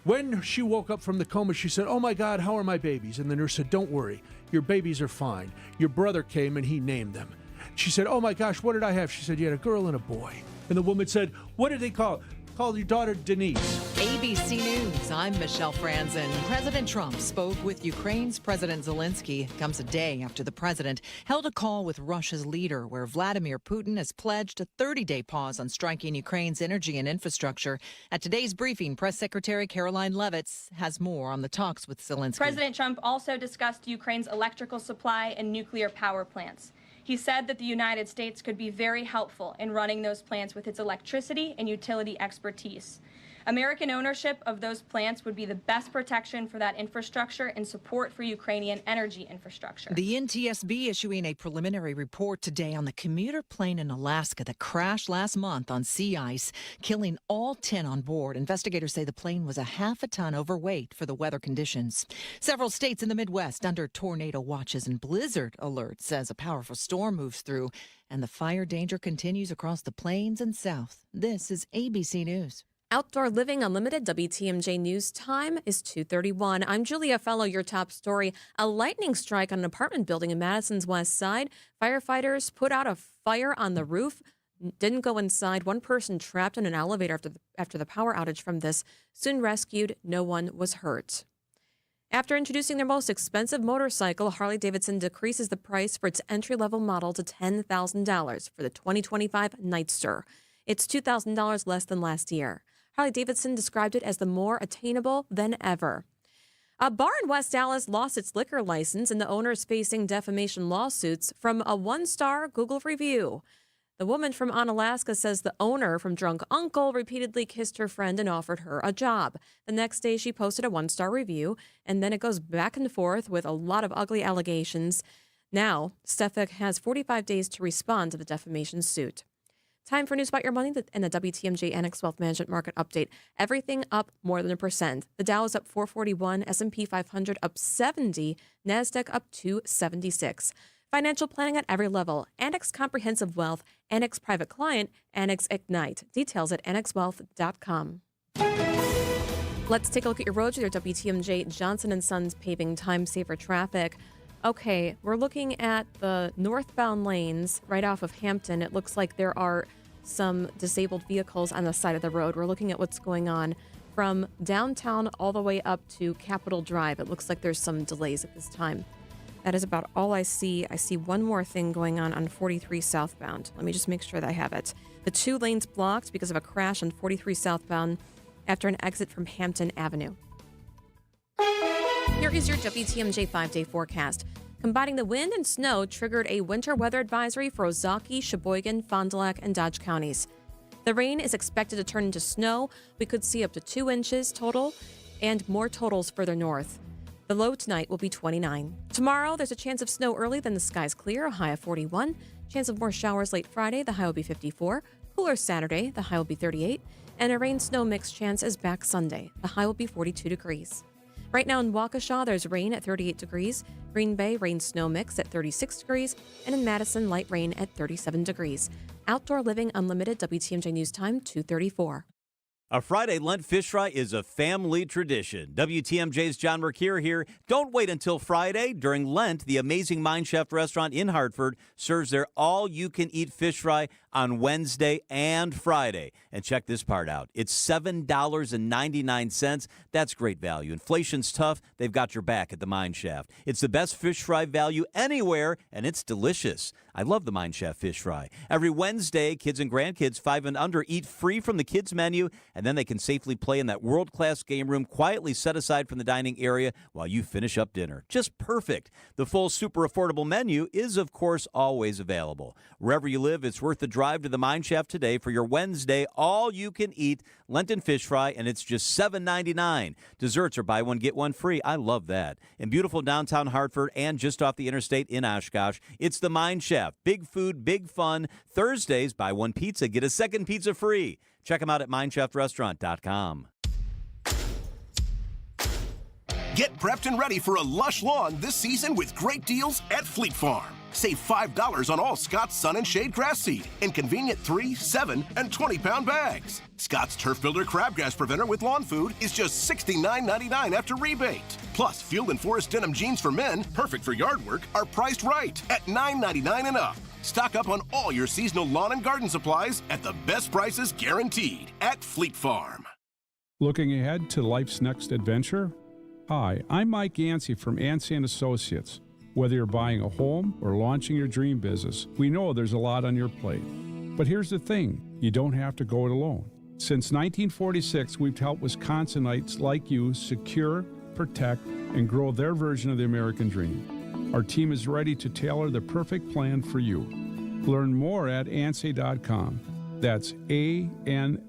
When she woke up from the coma, she said, "Oh, my God, how are my babies?" And the nurse said, "Don't worry. Your babies are fine. Your brother came and he named them." She said, "Oh, my gosh, what did I have?" She said, "You had a girl and a boy." And the woman said, "What did they call? Call your daughter Denise." ABC News, I'm Michelle Franzen. President Trump spoke with Ukraine's President Zelensky. Comes a day after the president held a call with Russia's leader, where Vladimir Putin has pledged a 30-day pause on striking Ukraine's energy and infrastructure. At today's briefing, Press Secretary Caroline Leavitt has more on the talks with Zelensky. President Trump also discussed Ukraine's electrical supply and nuclear power plants. He said that the United States could be very helpful in running those plants with its electricity and utility expertise. American ownership of those plants would be the best protection for that infrastructure and support for Ukrainian energy infrastructure. The NTSB issuing a preliminary report today on the commuter plane in Alaska that crashed last month on sea ice, killing all 10 on board. Investigators say the plane was a half a ton overweight for the weather conditions. Several states in the Midwest under tornado watches and blizzard alerts as a powerful storm moves through, and the fire danger continues across the plains and south. This is ABC News. Outdoor Living Unlimited WTMJ News time is 2:31. I'm Julia Fellow, your top story. A lightning strike on an apartment building in Madison's West Side. Firefighters put out a fire on the roof, didn't go inside. One person trapped in an elevator after the power outage from this, soon rescued. No one was hurt. After introducing their most expensive motorcycle, Harley-Davidson decreases the price for its entry-level model to $10,000 for the 2025 Nightster. It's $2,000 less than last year. Harley-Davidson described it as the more attainable than ever. A bar in West Dallas lost its liquor license, and the owner is facing defamation lawsuits from a one-star Google review. The woman from Onalaska says the owner from Drunk Uncle repeatedly kissed her friend and offered her a job. The next day, she posted a one-star review, and then it goes back and forth with a lot of ugly allegations. Now, Stefik has 45 days to respond to the defamation suit. Time for News About Your Money and the WTMJ Annex Wealth Management Market Update. Everything up more than 1%. The Dow is up 441, S&P 500 up 70, NASDAQ up 276. Financial planning at every level. Annex Comprehensive Wealth, Annex Private Client, Annex Ignite. Details at annexwealth.com. Let's take a look at your roads with your WTMJ Johnson & Sons paving time saver traffic. Okay, we're looking at the northbound lanes right off of Hampton. It looks like there are some disabled vehicles on the side of the road. We're looking at what's going on from downtown all the way up to Capitol Drive. It looks like there's some delays at this time. That is about all I see. I see one more thing going on 43 southbound. Let me just make sure that I have it. The 2 lanes blocked because of a crash on 43 southbound after an exit from Hampton Avenue. Here is your WTMJ 5-day forecast. Combining the wind and snow triggered a winter weather advisory for Ozaukee, Sheboygan, Fond du Lac, and Dodge counties. The rain is expected to turn into snow. We could see up to 2 inches total and more totals further north. The low tonight will be 29. Tomorrow, there's a chance of snow early, then the skies clear, a high of 41. Chance of more showers late Friday, the high will be 54. Cooler Saturday, the high will be 38. And a rain-snow mix chance is back Sunday. The high will be 42 degrees. Right now in Waukesha, there's rain at 38 degrees. Green Bay, rain-snow mix at 36 degrees. And in Madison, light rain at 37 degrees. Outdoor Living Unlimited, WTMJ News Time, 2:34. A Friday Lent fish fry is a family tradition. WTMJ's John Mercure here. Don't wait until Friday. During Lent, the amazing Mind Chef restaurant in Hartford serves their all-you-can-eat fish fry on Wednesday and Friday. And check this part out. It's $7.99. That's great value. Inflation's tough. They've got your back at the Mine Shaft. It's the best fish fry value anywhere, and it's delicious. I love the Mine Shaft fish fry. Every Wednesday, kids and grandkids 5 and under eat free from the kids' menu, and then they can safely play in that world-class game room quietly set aside from the dining area while you finish up dinner. Just perfect. The full super affordable menu is, of course, always available. Wherever you live, it's worth the drive to the Mine Shaft today for your Wednesday all-you-can-eat Lenten fish fry, and it's just $7.99. Desserts are buy one, get one free. I love that. In beautiful downtown Hartford and just off the interstate in Oshkosh, it's the Mine Shaft. Big food, big fun. Thursdays, buy one pizza, get a second pizza free. Check them out at mineshaft.restaurant.com. Get prepped and ready for a lush lawn this season with great deals at Fleet Farm. Save $5 on all Scott's Sun and Shade grass seed in convenient 3, 7, and 20-pound bags. Scott's Turf Builder Crabgrass Preventer with lawn food is just $69.99 after rebate. Plus, Field and Forest denim jeans for men, perfect for yard work, are priced right at $9.99 and up. Stock up on all your seasonal lawn and garden supplies at the best prices guaranteed at Fleet Farm. Looking ahead to life's next adventure? Hi, I'm Mike Yancey from Yancey & Associates. Whether you're buying a home or launching your dream business, we know there's a lot on your plate. But here's the thing, you don't have to go it alone. Since 1946, we've helped Wisconsinites like you secure, protect, and grow their version of the American dream. Our team is ready to tailor the perfect plan for you. Learn more at ansay.com. That's ANSAY.com.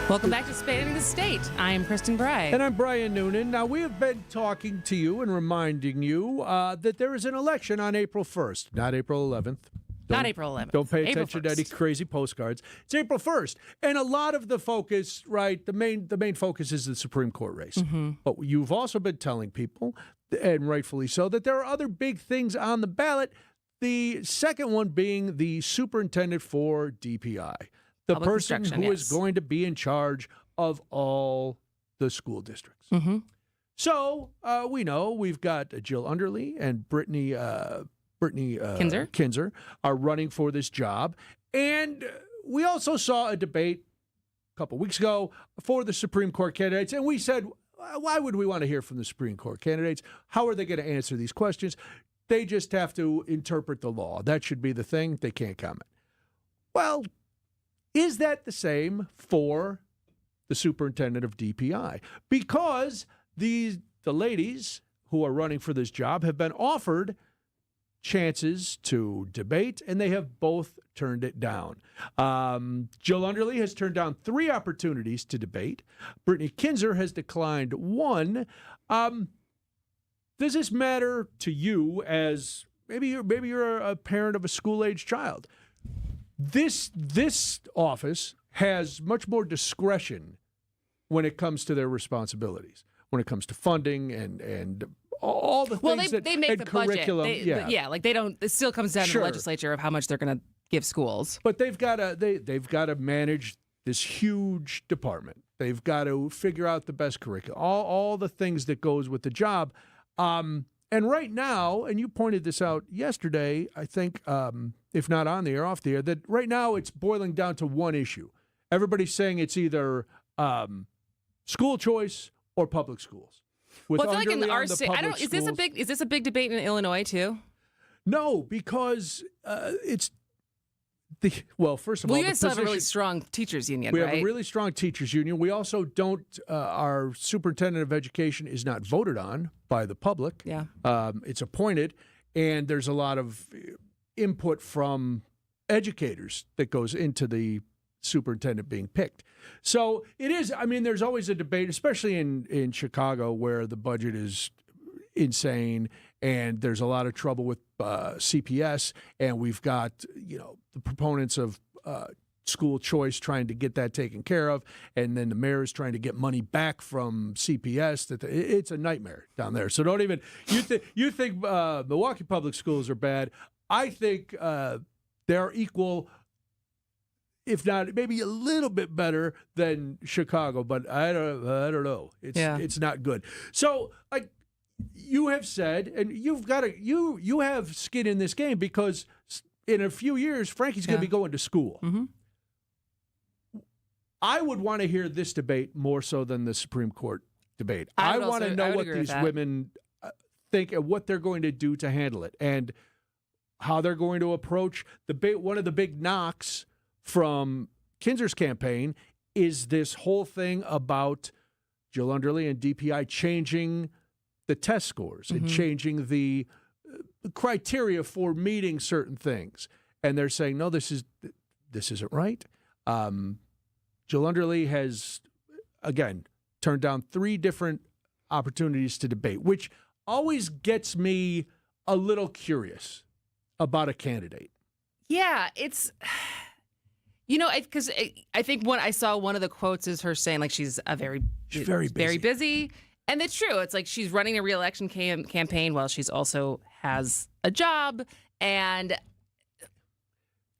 Welcome back to Spanning the State. I am Kristin Brey. And I'm Brian Noonan. Now, we have been talking to you and reminding you that there is an election on April 1st, not April 11th. Not April 11th. Don't pay April attention to 1st. any crazy postcards. It's April 1st. And a lot of the focus, right, the main focus is the Supreme Court race. Mm-hmm. But you've also been telling people, and rightfully so, that there are other big things on the ballot. The second one being the superintendent for DPI. The Public person instruction, who yes. is going to be in charge of all the school districts. Mm-hmm. So we know we've got Jill Underly and Brittany Kinzer are running for this job. And we also saw a debate a couple weeks ago for the Supreme Court candidates. And we said, why would we want to hear from the Supreme Court candidates? How are they going to answer these questions? They just have to interpret the law. That should be the thing. They can't comment. Well, is that the same for the superintendent of DPI? Because the ladies who are running for this job have been offered chances to debate, and they have both turned it down. Jill Underly has turned down 3 opportunities to debate. Brittany Kinzer has declined 1. Does this matter to you as maybe you're a parent of a school-age child? This office has much more discretion when it comes to their responsibilities, when it comes to funding and all the things they make and the curriculum. budget. Like they don't. It still comes down to the legislature of how much they're going to give schools. But they've got to manage this huge department. They've got to figure out the best curriculum, all the things that goes with the job. And right now, and you pointed this out yesterday, I think, if not on the air, off the air, that right now it's boiling down to one issue. Everybody's saying it's either school choice or public schools. Well, I feel like in our state, is this a big debate in Illinois too? No, because it's first of all, you guys still have a really strong teachers union, we right? have a really strong teachers union. We also don't. Our superintendent of education is not voted on by the public. Yeah, it's appointed, and there's a lot of input from educators that goes into the superintendent being picked. So it is. I mean, there's always a debate, especially in Chicago, where the budget is insane, and there's a lot of trouble with CPS, and we've got the proponents of school choice trying to get that taken care of, and then the mayor is trying to get money back from CPS. It's a nightmare down there. So don't even you think Milwaukee Public Schools are bad. I think they're equal, if not maybe a little bit better than Chicago, but I don't know. It's not good. So you have said, and you have skin in this game, because in a few years Frankie's going to be going to school. Mm-hmm. I would want to hear this debate more so than the Supreme Court debate. I want to know what these women think and what they're going to do to handle it, and how they're going to approach one of the big knocks from Kinzer's campaign is this whole thing about Jill Underly and DPI changing the test scores and changing the criteria for meeting certain things. And they're saying, no, this isn't right. Jill Underly has, again, turned down 3 different opportunities to debate, which always gets me a little curious about a candidate. Yeah, it's... because I think when I saw one of the quotes is her saying she's very busy. And it's true. It's like she's running a re-election campaign while she's also has a job. And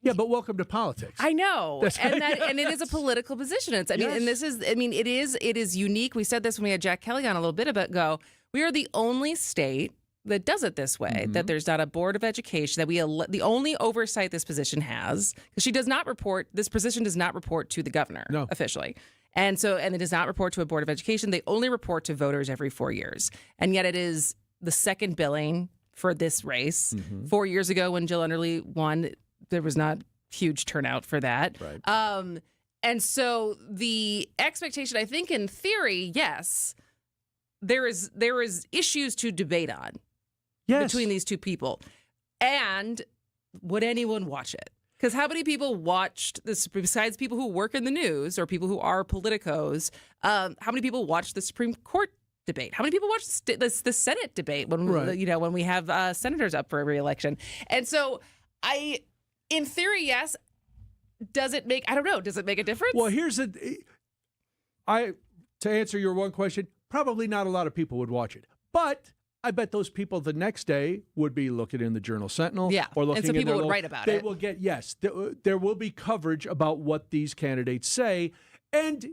yeah, but welcome to politics. I know. And it is a political position. It is unique. We said this when we had Jack Kelly on a little bit ago. We are the only state that does it this way, that there's not a board of education, that the only oversight this position has, because this position does not report to the governor officially. And it does not report to a board of education. They only report to voters every 4 years. And yet it is the second billing for this race. 4 years ago when Jill Underly won, there was not huge turnout for that. Right. And so the expectation, I think in theory, yes, there is issues to debate on between these two people. And would anyone watch it? Because how many people watched this, besides people who work in the news or people who are politicos, how many people watched the Supreme Court debate? How many people watched the Senate debate when when we have senators up for a re-election? And so in theory, yes. Does it make a difference? Well, to answer your one question, probably not a lot of people would watch it. But I bet those people the next day would be looking in the Journal-Sentinel. Yeah, or looking and some in people would write about they it. Will get, yes, there will be coverage about what these candidates say. And,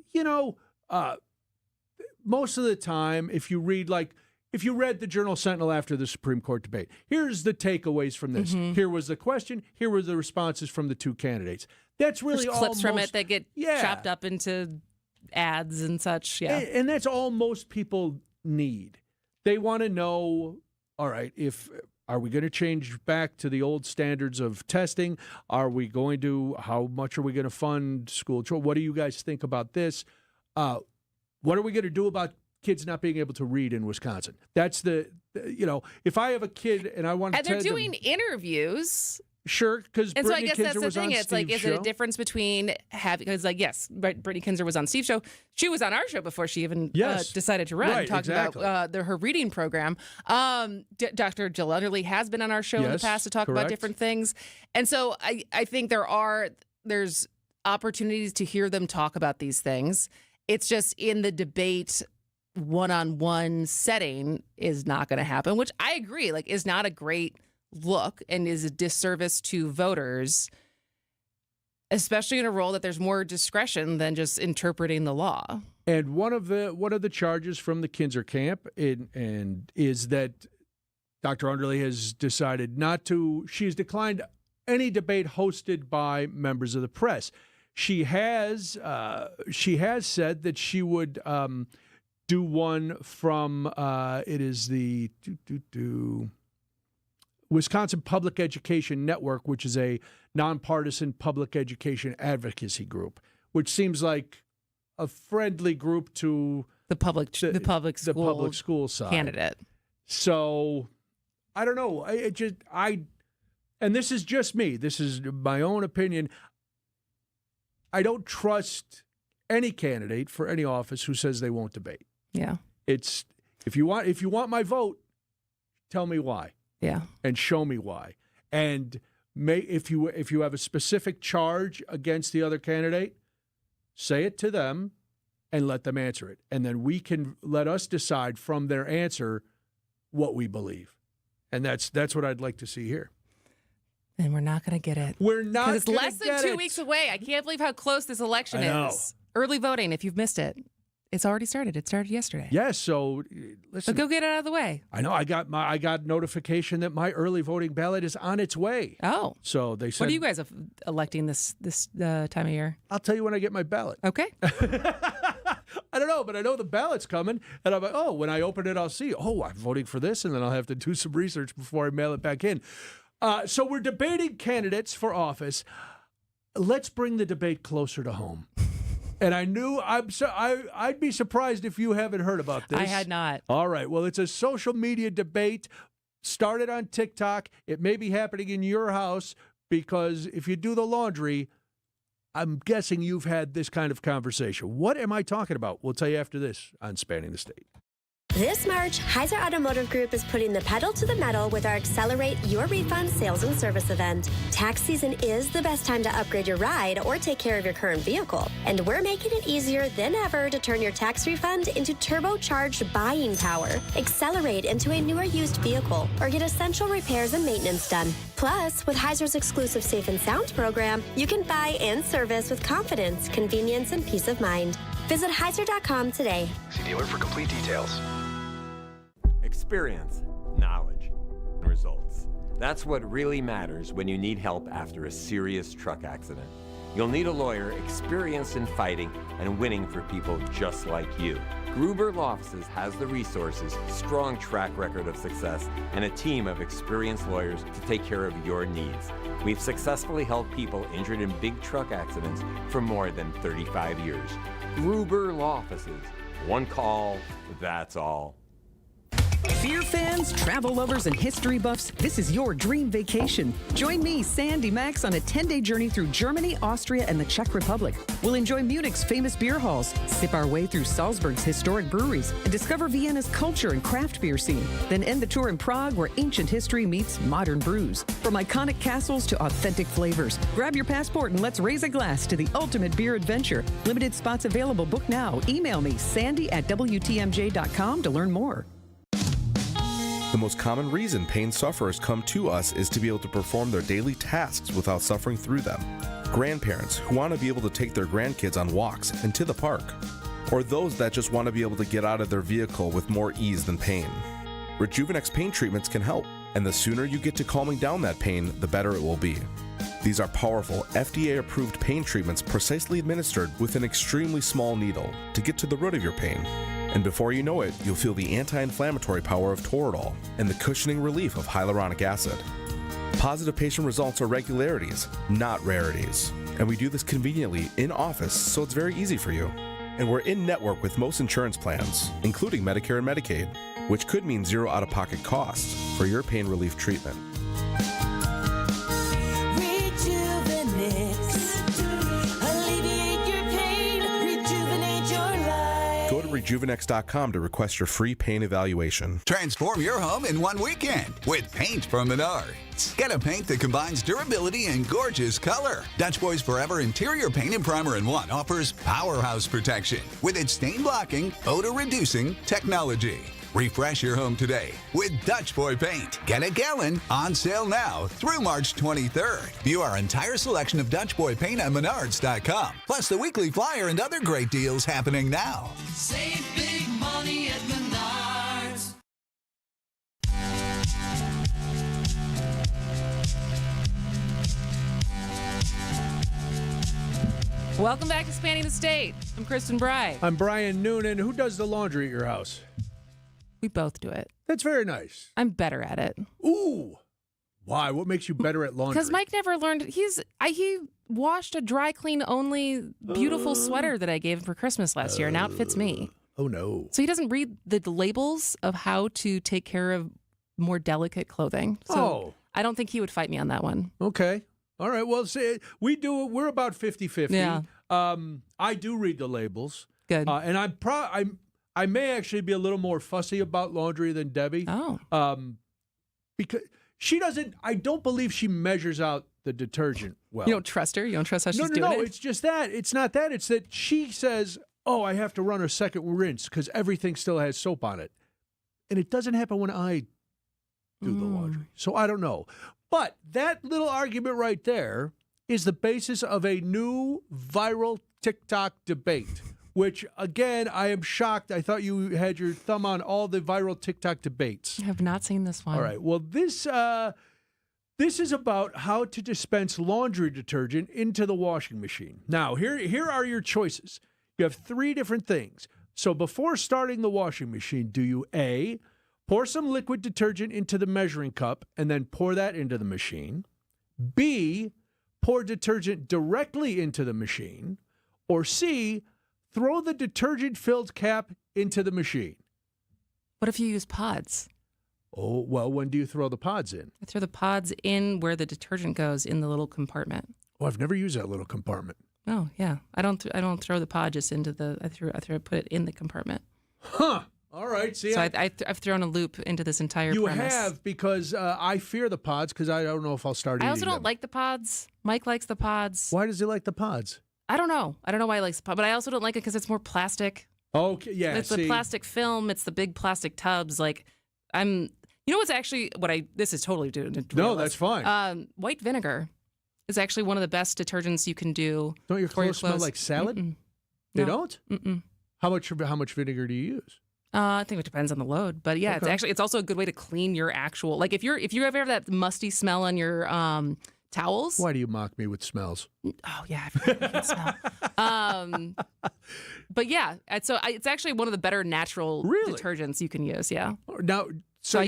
most of the time, if you read the Journal-Sentinel after the Supreme Court debate, here's the takeaways from this. Here was the question. Here were the responses from the two candidates. That's really all clips from it that get chopped up into ads and such. Yeah, and that's all most people need. They want to know, all right, are we going to change back to the old standards of testing? How much are we going to fund school choice? What do you guys think about this? What are we going to do about kids not being able to read in Wisconsin? That's if I have a kid and I want to and they're doing interviews Sure, because and Brittany so I guess Kinzer that's the was thing. on It's like, Steve's is it show. a difference between having? Because yes, Brittany Kinzer was on Steve's show. She was on our show before she even decided to run. Right, talking exactly. about her reading program. Dr. Jill Underly has been on our show in the past to talk about different things, and so I think there's opportunities to hear them talk about these things. It's just in the debate, one-on-one setting is not going to happen, which I agree, like, is not a great look and is a disservice to voters, especially in a role that there's more discretion than just interpreting the law. And one of the charges from the Kinzer camp is that Dr. Underly has decided not to. She's declined any debate hosted by members of the press. She has said that she would do one from it is the Wisconsin Public Education Network, which is a nonpartisan public education advocacy group, which seems like a friendly group to the public school side candidate. So I don't know. And this is just me. This is my own opinion. I don't trust any candidate for any office who says they won't debate. Yeah. It's if you want my vote, tell me why. Yeah. And show me why. And if you have a specific charge against the other candidate, say it to them and let them answer it. And then let us decide from their answer what we believe. And that's what I'd like to see here. And we're not going to get it. We're not going to get it. It's less than 2 weeks away. I can't believe how close this election is. Early voting, if you've missed it. It's already started. It started yesterday. Yes, so listen. But go get it out of the way. I know. I got notification that my early voting ballot is on its way. Oh. So they said. What are you guys electing this time of year? I'll tell you when I get my ballot. Okay. I don't know, but I know the ballot's coming, and I'm like, oh, when I open it, I'll see. Oh, I'm voting for this, and then I'll have to do some research before I mail it back in. So we're debating candidates for office. Let's bring the debate closer to home. And I'd be surprised if you haven't heard about this. I had not. All right. Well, it's a social media debate started on TikTok. It may be happening in your house because if you do the laundry, I'm guessing you've had this kind of conversation. What am I talking about? We'll tell you after this on Spanning the State. This March, Heiser Automotive Group is putting the pedal to the metal with our Accelerate Your Refund sales and service event. Tax season is the best time to upgrade your ride or take care of your current vehicle. And we're making it easier than ever to turn your tax refund into turbocharged buying power. Accelerate into a newer used vehicle or get essential repairs and maintenance done. Plus, with Heiser's exclusive Safe and Sound program, you can buy and service with confidence, convenience, and peace of mind. Visit Heiser.com today. See dealer for complete details. Experience, knowledge, and results. That's what really matters when you need help after a serious truck accident. You'll need a lawyer experienced in fighting and winning for people just like you. Gruber Law Offices has the resources, strong track record of success, and a team of experienced lawyers to take care of your needs. We've successfully helped people injured in big truck accidents for more than 35 years. Gruber Law Offices. One call, that's all. Beer fans, travel lovers, and history buffs, this is your dream vacation. Join me, Sandy Max, on a 10-day journey through Germany, Austria, and the Czech Republic. We'll enjoy Munich's famous beer halls, sip our way through Salzburg's historic breweries, and discover Vienna's culture and craft beer scene. Then end the tour in Prague, where ancient history meets modern brews. From iconic castles to authentic flavors. Grab your passport and let's raise a glass to the ultimate beer adventure. Limited spots available. Book now. Email me, sandy@wtmj.com to learn more. The most common reason pain sufferers come to us is to be able to perform their daily tasks without suffering through them. Grandparents who want to be able to take their grandkids on walks and to the park. Or those that just want to be able to get out of their vehicle with more ease than pain. Rejuvenex pain treatments can help, and the sooner you get to calming down that pain, the better it will be. These are powerful, FDA-approved pain treatments precisely administered with an extremely small needle to get to the root of your pain. And before you know it, you'll feel the anti-inflammatory power of Toradol and the cushioning relief of hyaluronic acid. Positive patient results are regularities, not rarities. And we do this conveniently in office, so it's very easy for you. And we're in network with most insurance plans, including Medicare and Medicaid, which could mean zero out-of-pocket costs for your pain relief treatment. Rejuvenex.com to request your free paint evaluation. Transform your home in one weekend with paint from Menards. Get a paint that combines durability and gorgeous color. Dutch Boys Forever Interior Paint and Primer in One offers powerhouse protection with its stain-blocking, odor-reducing technology. Refresh your home today with Dutch Boy Paint. Get a gallon on sale now through March 23rd. View our entire selection of Dutch Boy Paint at Menards.com. Plus the weekly flyer and other great deals happening now. Save big money at Menards. Welcome back to Spanning the State. I'm Kristin Brey. I'm Brian Noonan. Who does the laundry at your house? We both do it. That's very nice. I'm better at it. Ooh. Why? What makes you better at laundry? Because Mike never learned. He washed a dry clean only beautiful sweater that I gave him for Christmas last year. Now it fits me. Oh, no. So he doesn't read the labels of how to take care of more delicate clothing. So I don't think he would fight me on that one. Okay. All right. Well, see, we do. We're about 50-50. Yeah. I do read the labels. Good. And I may actually be a little more fussy about laundry than Debbie. Oh. Because she doesn't, I don't believe she measures out the detergent well. You don't trust her? You don't trust how she's doing it? No, it's just that. It's not that. It's that she says, oh, I have to run a second rinse because everything still has soap on it. And it doesn't happen when I do the laundry. So I don't know. But that little argument right there is the basis of a new viral TikTok debate. Which, again, I am shocked. I thought you had your thumb on all the viral TikTok debates. I have not seen this one. All right. Well, this is about how to dispense laundry detergent into the washing machine. Now, here are your choices. You have 3 different things. So before starting the washing machine, do you A, pour some liquid detergent into the measuring cup and then pour that into the machine? B, pour detergent directly into the machine? Or C, throw the detergent-filled cap into the machine? What if you use pods? Oh, well, when do you throw the pods in? I throw the pods in where the detergent goes in the little compartment. Oh, I've never used that little compartment. Oh, yeah. I don't throw the pod just into the. I put it in the compartment. Huh. All right. See, so I've thrown a loop into this entire you premise. have, because I fear the pods because I don't know if I'll start eating them. I also don't like the pods. Mike likes the pods. Why does he like the pods? I don't know. I don't know why he likes the pod, but I also don't like it because it's more plastic. Okay, yeah. It's the plastic film. It's the big plastic tubs. Like, you know what's actually this is totally doing. No, that's fine. White vinegar is actually one of the best detergents you can do. Don't your clothes smell like salad? Mm-mm. They No. don't? Mm-mm. How much vinegar do you use? I think it depends on the load, but yeah, Okay. it's also a good way to clean your actual, like if you ever have that musty smell on your towels. Why do you mock me with smells? Oh yeah, I forgot you can smell. But yeah, it's actually one of the better natural detergents you can use. Yeah. Now, so I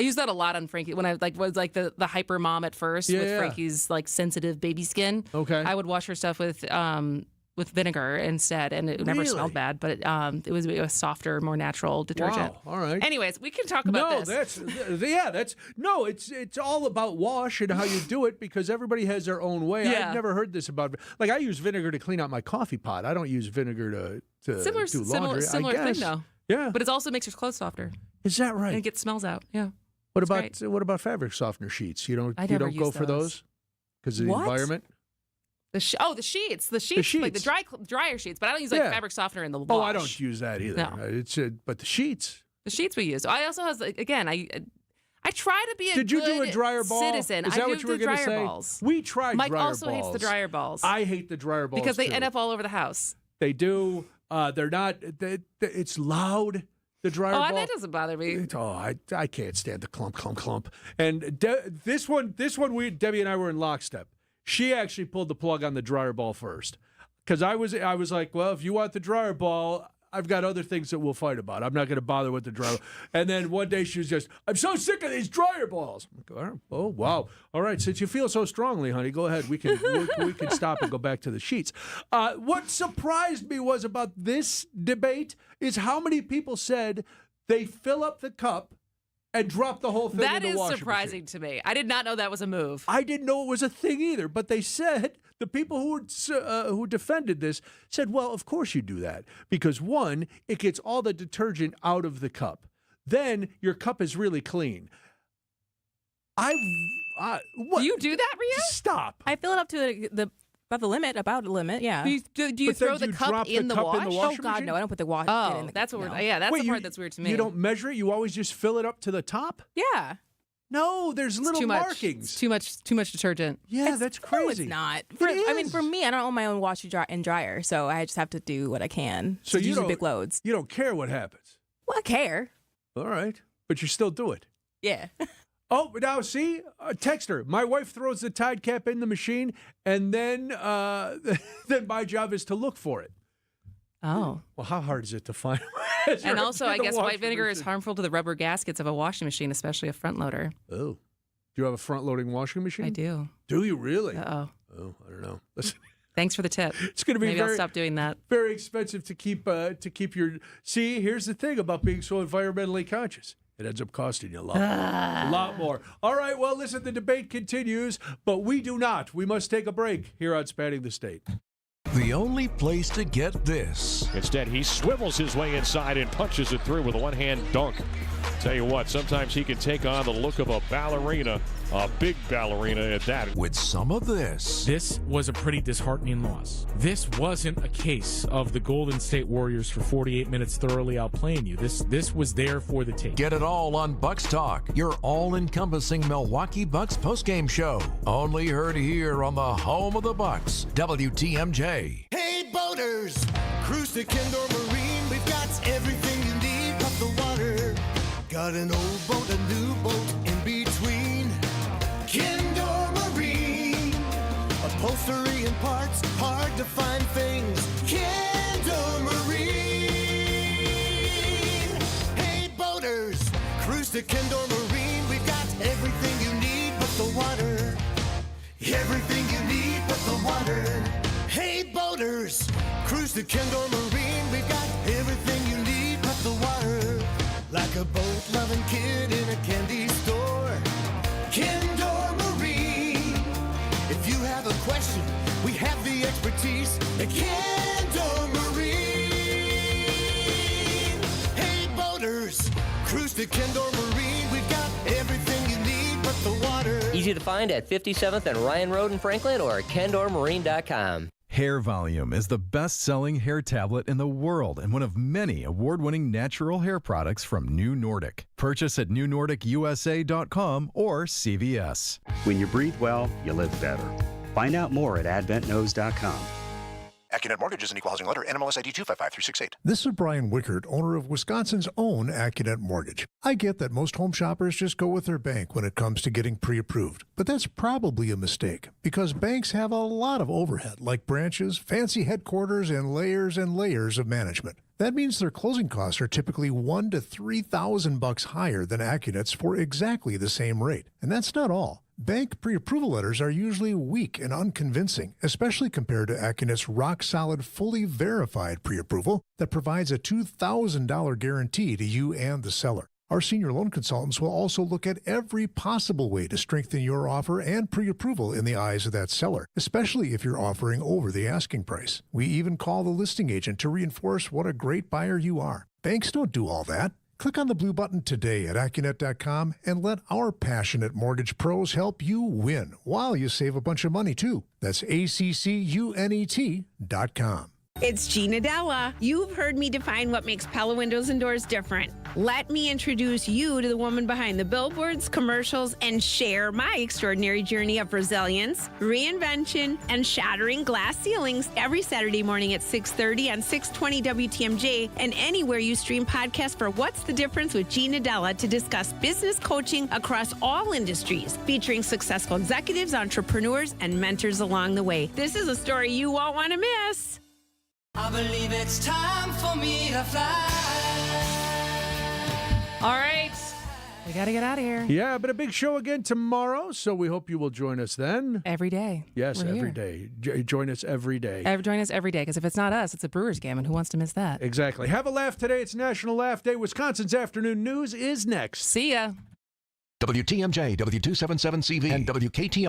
use that a lot on Frankie when I was like the hyper mom at first with Frankie's like sensitive baby skin. Okay. I would wash her stuff with vinegar instead, and it never smelled bad, but it was a softer, more natural detergent. Wow. All right. Anyways, we can talk about this. It's all about wash and how you do it because everybody has their own way. Yeah. I've never heard this about, like, I use vinegar to clean out my coffee pot. I don't use vinegar to do laundry. Similar I guess. thing though. Yeah. But it also makes your clothes softer. Is that right? And it gets smells out. Yeah. What It's about fabric softener sheets? You don't never go use for those because of the What? environment? The sheets, like the dryer sheets. But I don't use like fabric softener in the wash. Oh, I don't use that either. No. It's but the sheets. The sheets we use. I also have again. I try to be a Did you do a dryer ball? citizen. Is that I what do you were the going to dryer say? balls. We tried Mike dryer also balls. hates the dryer balls. I hate the dryer balls because they too. end up all over the house. They do. They're not. It's loud. The dryer ball. That doesn't bother me. I can't stand the clump. And this one, Debbie and I were in lockstep. She actually pulled the plug on the dryer ball first, because I was like, well, if you want the dryer ball, I've got other things that we'll fight about. I'm not going to bother with the dryer. And then one day she was just, I'm so sick of these dryer balls. I'm like, oh wow, all right. Since you feel so strongly, honey, go ahead. We can stop and go back to the sheets. What surprised me was about this debate is how many people said they fill up the cup and drop the whole thing in the washing machine. That is surprising to me. I did not know that was a move. I didn't know it was a thing either, but they said the people who defended this said, well, of course you do that. Because, one, it gets all the detergent out of the cup. Then your cup is really clean. What? Do you do that, Ria? Stop. I fill it up to about the limit, yeah. Do you throw the cup in the wash? Oh, God, no, I don't put the wash in the that's what no. that's the part that's weird to me. You don't measure it? You always just fill it up to the top? Yeah. No, there's little markings. It's too much detergent. Yeah, that's crazy. No, it's not. I mean, for me, I don't own my own washer and dryer, so I just have to do what I can. So you use big loads. You don't care what happens? Well, I care. All right. But you still do it? Yeah. Oh, now see, text her. My wife throws the Tide cap in the machine, and then then my job is to look for it. Oh. Well, how hard is it to find? And also, I guess white vinegar is harmful to the rubber gaskets of a washing machine, especially a front loader. Oh. Do you have a front-loading washing machine? I do. Do you really? Uh-oh. Oh, I don't know. Listen. Thanks for the tip. It's going to be Maybe I'll stop doing that. Very expensive to keep your. See, here's the thing about being so environmentally conscious. It ends up costing you a lot more. All right, well, listen, the debate continues, but we do not. We must take a break here on Spanning the State. The only place to get this. Instead, he swivels his way inside and punches it through with a one-hand dunk. Tell you what, sometimes he can take on the look of a ballerina, a big ballerina at that. With some of this. This was a pretty disheartening loss. This wasn't a case of the Golden State Warriors for 48 minutes thoroughly outplaying you. This was there for the take. Get it all on Bucks Talk, your all-encompassing Milwaukee Bucks postgame show. Only heard here on the home of the Bucks, WTMJ. Hey, boaters! Cruise to Kendor Marine. We've got everything you need but the water. Got an old boat, a new boat in between. Kendor Marine. Upholstery and parts, hard to find things. Kendor Marine. Hey, boaters! Cruise to Kendor Marine. We've got everything you need but the water. Everything you need but the water. Hey, boaters! Cruise to Kendor Marine. We've got everything you need but the water. Like a boat-loving kid in a candy store. Kendor Marine. If you have a question, we have the expertise at Kendor Marine. Hey, boaters! Cruise to Kendor Marine. We've got everything you need but the water. Easy to find at 57th and Ryan Road in Franklin or at KendorMarine.com. Hair Volume is the best-selling hair tablet in the world and one of many award-winning natural hair products from New Nordic. Purchase at newnordicusa.com or CVS. When you breathe well, you live better. Find out more at adventknows.com. AccuNet Mortgage is an equal housing lender. NMLS ID 255368. This is Brian Wickert, owner of Wisconsin's own AccuNet Mortgage. I get that most home shoppers just go with their bank when it comes to getting pre-approved, but that's probably a mistake because banks have a lot of overhead, like branches, fancy headquarters, and layers of management. That means their closing costs are typically $1,000 to $3,000 higher than AccuNet's for exactly the same rate. And that's not all. Bank pre-approval letters are usually weak and unconvincing, especially compared to AccuNet's rock-solid, fully verified pre-approval that provides a $2,000 guarantee to you and the seller. Our senior loan consultants will also look at every possible way to strengthen your offer and pre-approval in the eyes of that seller, especially if you're offering over the asking price. We even call the listing agent to reinforce what a great buyer you are. Banks don't do all that. Click on the blue button today at AccuNet.com and let our passionate mortgage pros help you win while you save a bunch of money, too. That's ACCUNET.com. It's Gina Della. You've heard me define what makes Pella Windows and Doors different. Let me introduce you to the woman behind the billboards, commercials, and share my extraordinary journey of resilience, reinvention, and shattering glass ceilings every Saturday morning at 6:30 on 620 WTMJ and anywhere you stream podcasts for What's the Difference with Gina Della to discuss business coaching across all industries, featuring successful executives, entrepreneurs, and mentors along the way. This is a story you won't want to miss. I believe it's time for me to fly. All right. We got to get out of here. Yeah, but a big show again tomorrow, so we hope you will join us then. Every day. Yes, We're every here. day. Join us every day. Join us every day, because if it's not us, it's a Brewers game, and who wants to miss that? Exactly. Have a laugh today. It's National Laugh Day. Wisconsin's Afternoon News is next. See ya. WTMJ, W277CV, and WKTR.